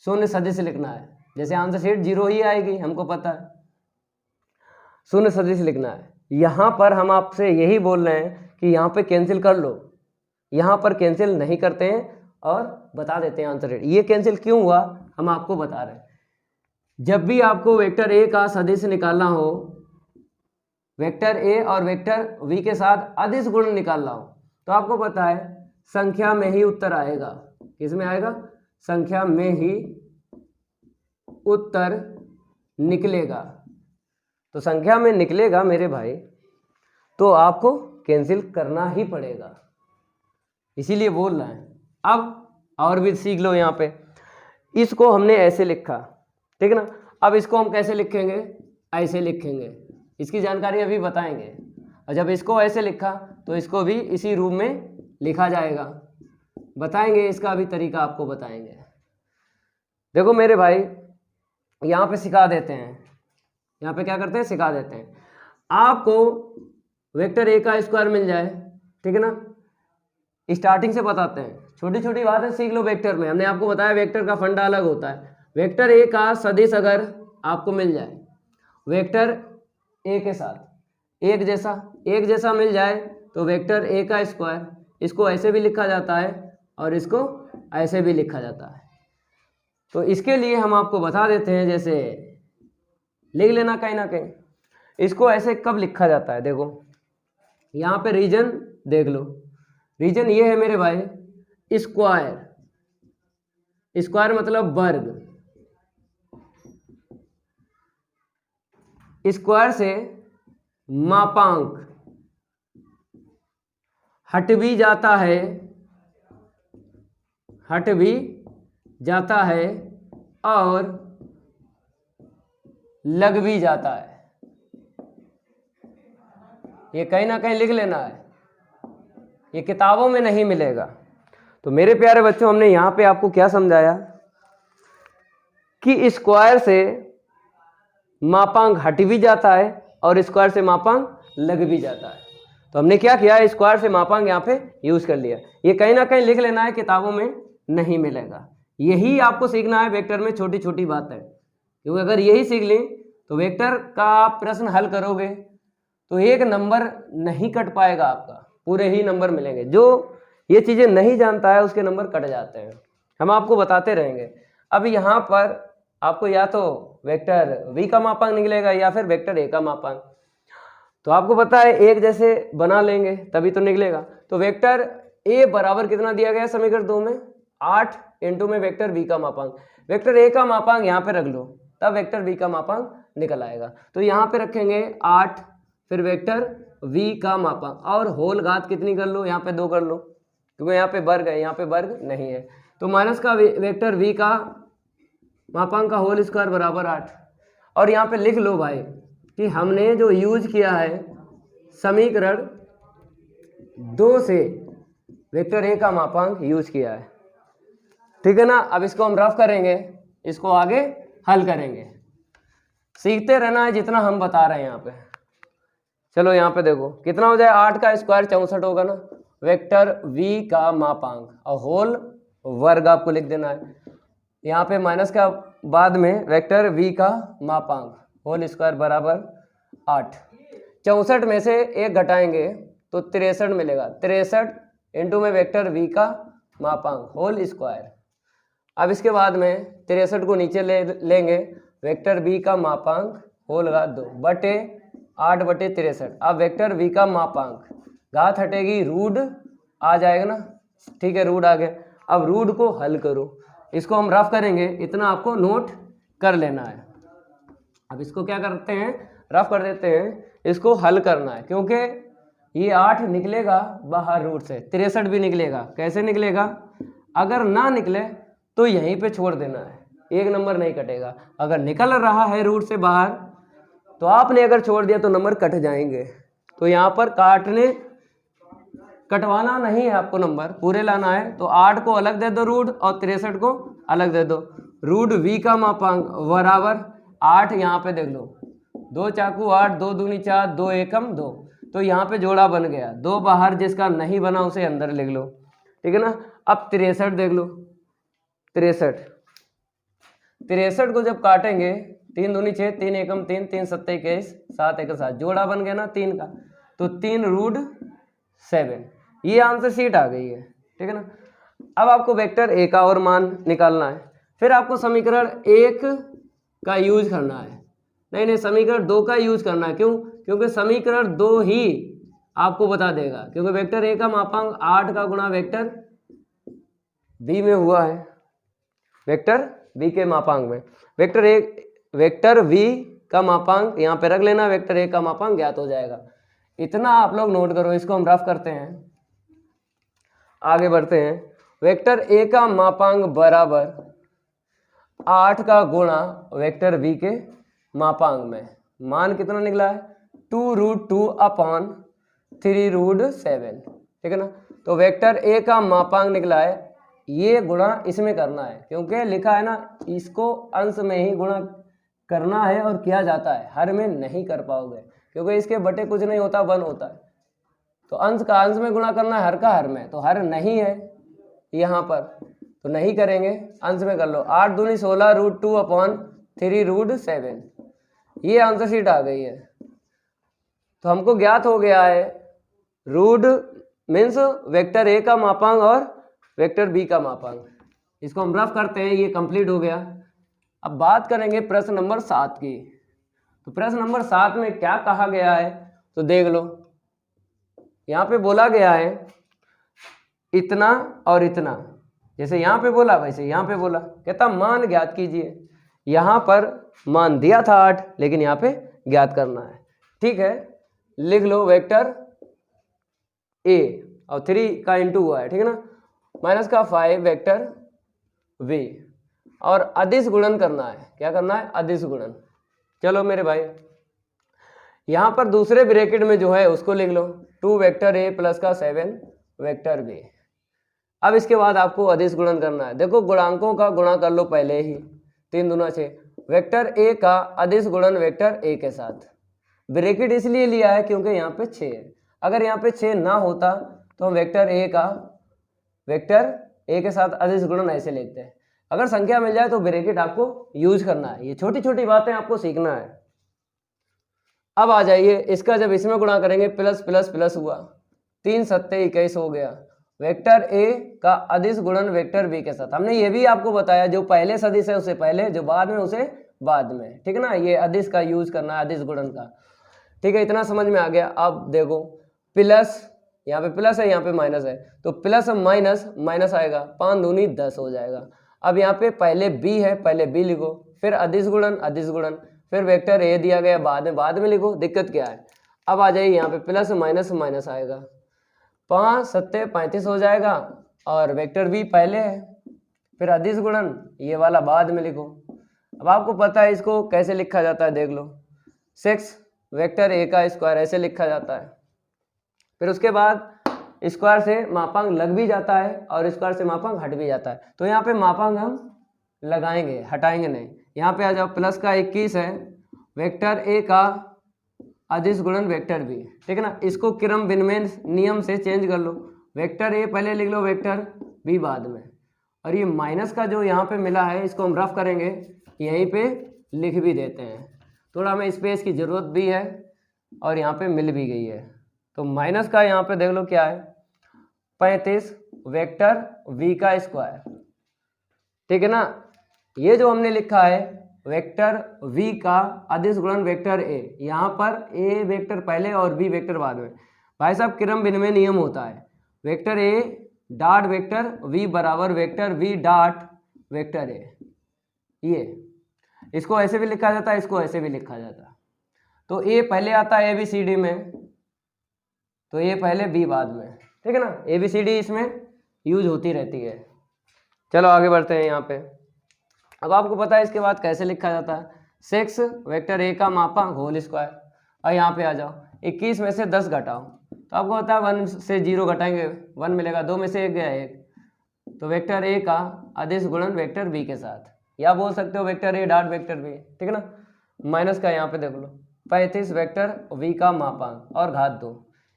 [SPEAKER 1] शून्य सदिश लिखना है। जैसे आंसर शीट 0 ही आएगी, हमको पता है। शून्य सदिश लिखना है। यहाँ पर हम आपसे यही बोल रहे हैं कि यहाँ पे कैंसिल कर लो, यहाँ पर कैंसिल नहीं करते हैं और बता देते हैं आंसर शीट। ये कैंसिल क्यों हुआ हम आपको बता रहे हैं। जब भी आपको वेक्टर ए का सदिश निकालना हो, वेक्टर ए और वेक्टर वी के साथ अदिश गुण निकालना हो, तो आपको पता है संख्या में ही उत्तर आएगा। किस में आएगा? संख्या में ही उत्तर निकलेगा। तो संख्या में निकलेगा मेरे भाई, तो आपको कैंसिल करना ही पड़ेगा, इसीलिए बोल रहा है। अब और भी सीख लो। यहाँ पे इसको हमने ऐसे लिखा, ठीक है ना। अब इसको हम कैसे लिखेंगे? ऐसे लिखेंगे। इसकी जानकारी अभी बताएंगे। और जब इसको ऐसे लिखा तो इसको भी इसी रूप में लिखा जाएगा, बताएंगे। इसका भी तरीका आपको बताएंगे। देखो मेरे भाई, यहाँ पे सिखा देते हैं। यहाँ पे क्या करते हैं? सिखा देते हैं। आपको वेक्टर ए का स्क्वायर मिल जाए, ठीक है ना। स्टार्टिंग से बताते हैं, छोटी छोटी बातें सीख लो। वेक्टर में हमने आपको बताया वेक्टर का फंडा अलग होता है। वेक्टर ए का सदिश अगर आपको मिल जाए, वेक्टर ए के साथ एक जैसा मिल जाए, तो वेक्टर ए का स्क्वायर, इसको ऐसे भी लिखा जाता है और इसको ऐसे भी लिखा जाता है। तो इसके लिए हम आपको बता देते हैं, जैसे लिख लेना कहीं ना कहीं। इसको ऐसे कब लिखा जाता है? देखो यहाँ पे रीजन देख लो। रीजन ये है मेरे भाई, स्क्वायर। स्क्वायर मतलब वर्ग। स्क्वायर से मापांक हट भी जाता है और लग भी जाता है। ये कहीं ना कहीं लिख लेना है, ये किताबों में नहीं मिलेगा। तो मेरे प्यारे बच्चों, हमने यहाँ पे आपको क्या समझाया कि स्क्वायर से मापांक हट भी जाता है और स्क्वायर से मापांक लग भी जाता है। तो हमने क्या किया? स्क्वायर से मापांक यहाँ पे यूज कर लिया। ये कहीं ना कहीं लिख लेना है, किताबों में नहीं मिलेगा। यही आपको सीखना है वेक्टर में, छोटी छोटी बात है। क्योंकि अगर यही सीख लें तो वेक्टर का आप प्रश्न हल करोगे तो एक नंबर नहीं कट पाएगा आपका, पूरे ही नंबर मिलेंगे। जो ये चीज़ें नहीं जानता है उसके नंबर कट जाते हैं। हम आपको बताते रहेंगे। अब यहाँ पर आपको या तो वेक्टर v का मापांक निकलेगा या फिर वेक्टर a का मापांक। तो आपको पता है एक जैसे बना लेंगे तभी तो निकलेगा। तो वेक्टर a बराबर कितना दिया गया समीकरण 2 में? 8 इंटू में वेक्टर v का मापांक। वेक्टर a का मापांक यहाँ पे रख लो, तब वेक्टर v का मापांक निकल आएगा। तो यहाँ पे रखेंगे 8, फिर वेक्टर v का मापांक और होल घात कितनी कर लो? यहाँ पे 2 कर लो, क्योंकि यहाँ पे वर्ग है, यहाँ पे वर्ग नहीं है। तो माइनस का वेक्टर v का मापांक का होल स्क्वायर बराबर 8। और यहाँ पे लिख लो भाई कि हमने जो यूज किया है समीकरण 2 से वेक्टर a का मापांक यूज किया है, ठीक है ना। अब इसको हम रफ करेंगे, इसको आगे हल करेंगे। सीखते रहना है जितना हम बता रहे हैं यहाँ पे। चलो यहाँ पे देखो कितना हो जाए? 8 का स्क्वायर 64 होगा ना। वेक्टर v का मापांक और होल वर्ग आपको लिख देना है। यहाँ पे माइनस का बाद में वेक्टर v का मापांक होल स्क्वायर बराबर 8। 64 में से 1 घटाएंगे तो 63 मिलेगा। 63 इंटू में वेक्टर v का मापांक होल स्क्वायर। अब इसके बाद में 63 को नीचे लेंगे, वेक्टर v का मापांक होल घात 2 बटे 8 बटे 63। अब वेक्टर v का मापांक, घात हटेगी रूट आ जाएगा ना, ठीक है, रूट आ गया। अब रूट को हल करो, इसको हम रफ करेंगे, इतना आपको नोट कर लेना है। अब इसको क्या करते हैं? रफ कर देते हैं, इसको हल करना है, क्योंकि ये 8 निकलेगा बाहर रूट से, 63 भी निकलेगा। कैसे निकलेगा? अगर ना निकले तो यहीं पे छोड़ देना है, एक नंबर नहीं कटेगा। अगर निकल रहा है रूट से बाहर तो आपने अगर छोड़ दिया तो नंबर कट जाएंगे। तो यहाँ पर कटवाना नहीं है आपको, नंबर पूरे लाना है। तो 8 को अलग दे दो रूट और 63 को अलग दे दो। रूट v का मापांक बराबर 8, यहाँ पे देख लो 2 चाकू 8, 2 दूनी 4, 2 एकम 2। तो यहाँ पे जोड़ा बन गया, 2 बाहर, जिसका नहीं बना उसे अंदर लिख लो, ठीक है ना। अब 63 देख लो, 63 63 को जब काटेंगे 3 दूनी 6, 3 एकम 3, 3 सत्ते 21, 7 एक 7, जोड़ा बन गया ना 3 का, तो 3√7, ये आंसर शीट आ गई है। ठीक है ना। अब आपको वेक्टर ए का और मान निकालना है, फिर आपको समीकरण 1 का यूज करना है, नहीं समीकरण 2 का यूज करना है। क्यों? क्योंकि समीकरण 2 ही आपको बता देगा, क्योंकि वेक्टर ए का मापांक 8 का गुणा वेक्टर बी में हुआ है, वेक्टर बी के मापांक में वेक्टर वी का मापांक यहाँ पे रख लेना, वेक्टर ए का मापांक ज्ञात हो जाएगा। इतना आप लोग नोट करो, इसको हम रफ करते हैं, आगे बढ़ते हैं। वेक्टर ए का मापांक बराबर 8 का गुणा वेक्टर बी के मापांक में, मान कितना निकला है 2√2/3√7। ठीक है ना। तो वेक्टर ए का मापांक निकला है, ये गुणा इसमें करना है, क्योंकि लिखा है ना इसको अंश में ही गुणा करना है और किया जाता है, हर में नहीं कर पाओगे, क्योंकि इसके बटे कुछ नहीं होता 1 होता है। तो अंश का अंश में गुणा करना है, हर का हर में, तो हर नहीं है यहाँ पर, तो नहीं करेंगे, अंश में कर लो। 8 दूनी 16√2/3√7, ये आंसर शीट आ गई है। तो हमको ज्ञात हो गया है रूट मीन्स वेक्टर ए का मापांक और वेक्टर बी का मापांक। इसको हम रफ करते हैं, ये कंप्लीट हो गया। अब बात करेंगे प्रश्न नंबर 7 की। तो प्रश्न नंबर 7 में क्या कहा गया है, तो देख लो, यहाँ पे बोला गया है इतना और इतना, जैसे यहाँ पे बोला वैसे यहाँ पे बोला, कहता मान ज्ञात कीजिए। यहाँ पर मान दिया था 8, लेकिन यहाँ पे ज्ञात करना है। ठीक है, लिख लो वेक्टर ए और 3 का इंटू हुआ है, ठीक है ना, माइनस का 5 वेक्टर वी, और अदिश गुणन करना है। क्या करना है? अदिश गुणन। चलो मेरे भाई, यहाँ पर दूसरे ब्रैकेट में जो है उसको लिख लो 2 वेक्टर ए प्लस का 7 वेक्टर बी। अब इसके बाद आपको अदिश गुणन करना है। देखो गुणांकों का गुणा कर लो पहले ही, 3 दूना 6, वेक्टर ए का अदिश गुणन वेक्टर ए के साथ। ब्रैकेट इसलिए लिया है क्योंकि यहाँ पे 6 है, अगर यहाँ पे 6 ना होता तो हम वेक्टर ए का वेक्टर ए के साथ अदिश गुणन ऐसे लेते हैं। अगर संख्या मिल जाए तो ब्रैकेट आपको यूज करना है, ये छोटी छोटी बातें आपको सीखना है। अब आ जाइए, इसका जब इसमें गुणा करेंगे प्लस प्लस प्लस हुआ, 3 सत्ते 21 हो गया, वेक्टर ए का अदिश गुणन वेक्टर बी के साथ। हमने ये भी आपको बताया, जो पहले सदिश है उसे पहले, जो बाद में उसे बाद में। ठीक है ना, ये अदिश का यूज करना है, अदिश गुणन का। ठीक है, इतना समझ में आ गया। अब देखो प्लस, यहाँ पे प्लस है यहाँ पे माइनस है, तो प्लस माइनस माइनस आएगा, 5 दूनी 10 हो जाएगा। अब यहाँ पे पहले बी है, पहले बी लिखो, फिर अदिश गुणन अदिश गुणन, फिर वेक्टर ए दिया गया बाद में लिखो, दिक्कत क्या है। अब आ जाइए यहाँ पे प्लस माइनस माइनस आएगा, 5 सत्ते 35 हो जाएगा, और वेक्टर बी पहले है, फिर अदिश गुणन ये वाला बाद में लिखो। अब आपको पता है इसको कैसे लिखा जाता है, देख लो, 6 वेक्टर ए का स्क्वायर ऐसे लिखा जाता है। फिर उसके बाद स्क्वायर से मापांक लग भी जाता है और स्क्वायर से मापांक हट भी जाता है, तो यहाँ पे मापांक हम लगाएंगे, हटाएंगे नहीं। यहाँ पे आ जाओ, प्लस का 21 है, वेक्टर ए का अदिश गुणन वेक्टर बी। ठीक है ना, इसको क्रम विनिमय नियम से चेंज कर लो, वेक्टर ए पहले लिख लो, वेक्टर बी बाद में। और ये माइनस का जो यहाँ पे मिला है इसको हम रफ करेंगे, यहीं पे लिख भी देते हैं, थोड़ा हमें स्पेस की ज़रूरत भी है और यहाँ पे मिल भी गई है। तो माइनस का यहाँ पे देख लो क्या है, 35 वेक्टर v का स्क्वायर। ठीक है ना, ये जो हमने लिखा है वेक्टर v का अदिश गुणन वेक्टर a, यहाँ पर a वेक्टर पहले और b वेक्टर बाद में। भाई साहब क्रम विनिमय नियम होता है, vector a dot vector v बराबर vector v dot vector a। ये इसको ऐसे भी लिखा जाता है, इसको ऐसे भी लिखा जाता है। तो a पहले आता है ABCD में, तो a पहले b बाद में। ठीक है ना, ABCD इसमें यूज होती रहती है। चलो आगे बढ़ते हैं यहाँ पे। अब आपको पता है इसके बाद कैसे लिखा जाता है, 6 वेक्टर a का मापांक होल स्क्वायर। और यहाँ पे आ जाओ, 21 में से 10 घटाओ, तो आपको पता है 1 से 0 घटाएंगे 1 मिलेगा, 2 में से 1 गया 1, तो वेक्टर a का अदिश गुणन वेक्टर b के साथ, या बोल सकते हो vector a dot vector b। ठीक है ना, माइनस का यहाँ पे देख लो 35 वेक्टर v का मापांक और घात 2,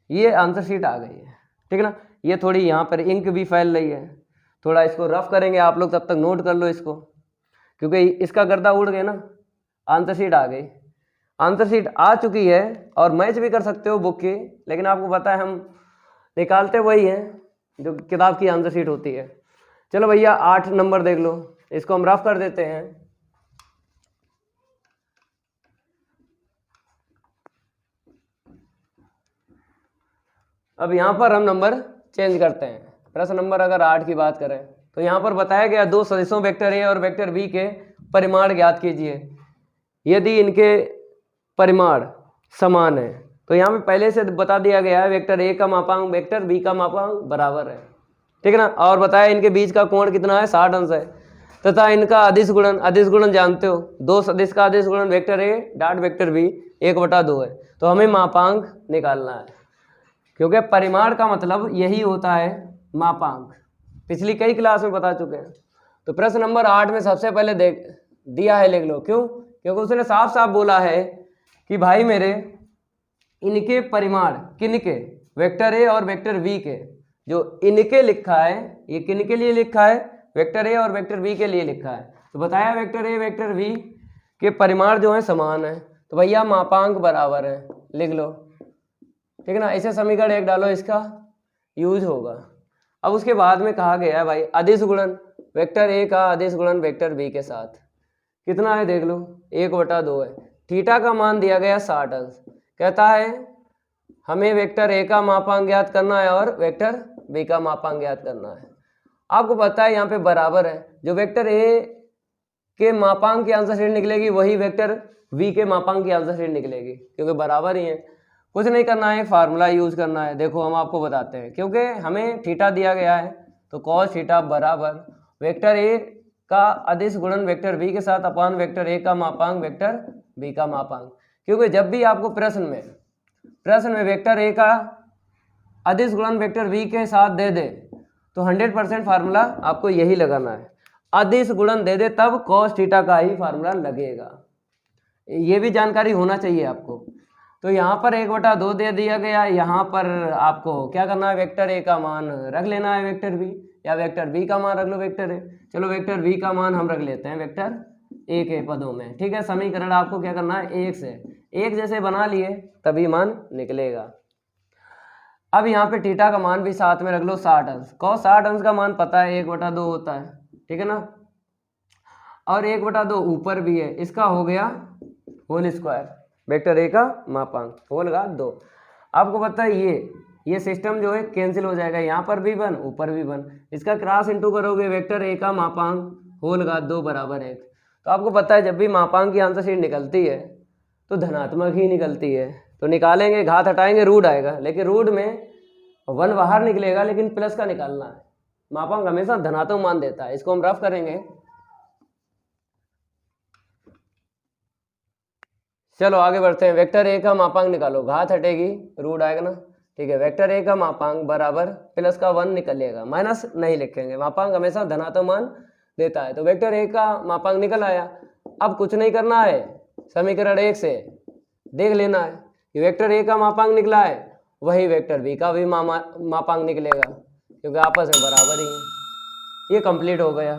[SPEAKER 1] ये आंसर शीट आ गई है। ठीक है ना, ये थोड़ी यहाँ पर इंक भी फैल रही है, थोड़ा इसको रफ करेंगे आप लोग, तब तक नोट कर लो इसको। क्योंकि इसका गर्दा उड़ गया ना, आंसर शीट आ गई, आंसर शीट आ चुकी है। और मैच भी कर सकते हो बुक की, लेकिन आपको पता है हम निकालते वही हैं जो किताब की आंसर शीट होती है। चलो भैया 8 नंबर देख लो, इसको हम रफ कर देते हैं। अब यहाँ पर हम नंबर चेंज करते हैं। प्रश्न नंबर अगर 8 की बात करें तो यहाँ पर बताया गया दो सदिशों वेक्टर ए और वेक्टर बी के परिमाण ज्ञात कीजिए यदि इनके परिमाण समान है। तो यहाँ पे पहले से बता दिया गया है वेक्टर ए का मापांक वेक्टर बी का मापांक बराबर है, ठीक है ना। और बताया इनके बीच का कोण कितना है, 60 अंश है। तथा इनका अदिश गुणन जानते हो, दो सदिश का अदिश गुणन vector A dot vector B 1/2 है। तो हमें मापांक निकालना है, क्योंकि परिमाण का मतलब यही होता है मापांक, पिछली कई क्लास में बता चुके हैं। तो प्रश्न नंबर 8 में सबसे पहले दिया है, लिख लो। क्यों? क्योंकि उसने साफ साफ बोला है कि भाई मेरे इनके परिमाण, किनके, वेक्टर ए और वेक्टर बी के, जो इनके लिखा है ये किनके लिए लिखा है, वेक्टर ए और वेक्टर बी के लिए लिखा है। तो बताया वेक्टर ए वेक्टर बी के परिमाण जो है समान है, तो भैया मापांक बराबर है, लिख लो, ठीक है ना। इसे समीकरण 1 डालो, इसका यूज होगा। अब उसके बाद में कहा गया है भाई अदिश गुणन वेक्टर ए का अदिश गुणन वेक्टर बी के साथ कितना है, देख लो 1/2 है। थीटा का मान दिया गया 60 अंश। कहता है हमें वेक्टर ए का मापांक ज्ञात करना है और वेक्टर बी का मापांक ज्ञात करना है। आपको पता है यहाँ पे बराबर है, जो वेक्टर ए के मापांक की आंसर शीट निकलेगी वही वेक्टर बी के मापांक की आंसर शीट निकलेगी, क्योंकि बराबर ही है। कुछ नहीं करना है, फार्मूला यूज करना है। देखो हम आपको बताते हैं, क्योंकि हमें थीटा दिया गया है तो कॉस थीटा बराबर वेक्टर ए का अदिश गुणन वेक्टर बी के साथ अपान वेक्टर ए का मापांक वेक्टर बी का मापांक। क्योंकि जब भी आपको प्रश्न में वेक्टर ए का अदिश गुणन वेक्टर बी के साथ दे दे तो 100% फार्मूला आपको यही लगाना है। अदिश गुणन दे दे तब कॉस थीटा का ही फार्मूला लगेगा, ये भी जानकारी होना चाहिए आपको। तो यहाँ पर 1/2 दे दिया गया, यहाँ पर आपको क्या करना है, वेक्टर ए का मान रख लेना है वेक्टर बी, या वेक्टर बी का मान रख लो वेक्टर ए। चलो वेक्टर बी का मान हम रख लेते हैं वेक्टर ए के पदों में, ठीक है। समीकरण आपको क्या करना है, 1 से 1 जैसे बना लिए तभी मान निकलेगा। अब यहाँ पे थीटा का मान भी साथ में रख लो 60 अंश। कॉस 60 अंश का मान पता है 1/2 होता है, ठीक है ना। और 1/2 ऊपर भी है, इसका हो गया होल स्क्वायर, वेक्टर ए का मापांक होल का 2। आपको पता है ये सिस्टम जो है कैंसिल हो जाएगा, यहाँ पर भी 1 ऊपर भी 1, इसका क्रॉस इंटू करोगे वेक्टर ए का मापांक होल का 2 बराबर 1। तो आपको पता है जब भी मापांक की आंसर शीट निकलती है तो धनात्मक ही निकलती है। तो निकालेंगे, घात हटाएंगे, रूट आएगा, लेकिन रूट में 1 बाहर निकलेगा, लेकिन प्लस का निकालना है। मापांक हमेशा धनात्मक मान देता है। इसको हम रफ करेंगे। चलो आगे बढ़ते हैं। वेक्टर ए का मापांक निकालो, घात हटेगी रूट आएगा ना, ठीक है। वेक्टर ए का मापांक बराबर प्लस का 1 निकलेगा, माइनस नहीं लिखेंगे, मापांक हमेशा धनात्मक मान देता है। तो वेक्टर ए का मापांक निकल आया। अब कुछ नहीं करना है, समीकरण 1 से देख लेना है कि वेक्टर ए का मापांक निकला है वही वेक्टर बी का भी मापांक निकलेगा, क्योंकि आपस में बराबर ही है। ये कंप्लीट हो गया।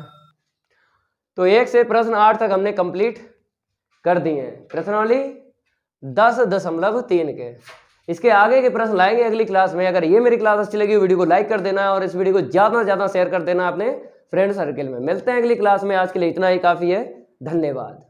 [SPEAKER 1] तो 1 से प्रश्न 8 तक हमने कंप्लीट कर दिए हैं, प्रश्नावली 10.3 के। इसके आगे के प्रश्न लाएंगे अगली क्लास में। अगर ये मेरी क्लास अच्छी लगी वीडियो को लाइक कर देना है और इस वीडियो को ज़्यादा से ज़्यादा शेयर कर देना अपने फ्रेंड सर्किल में। मिलते हैं अगली क्लास में, आज के लिए इतना ही काफ़ी है। धन्यवाद।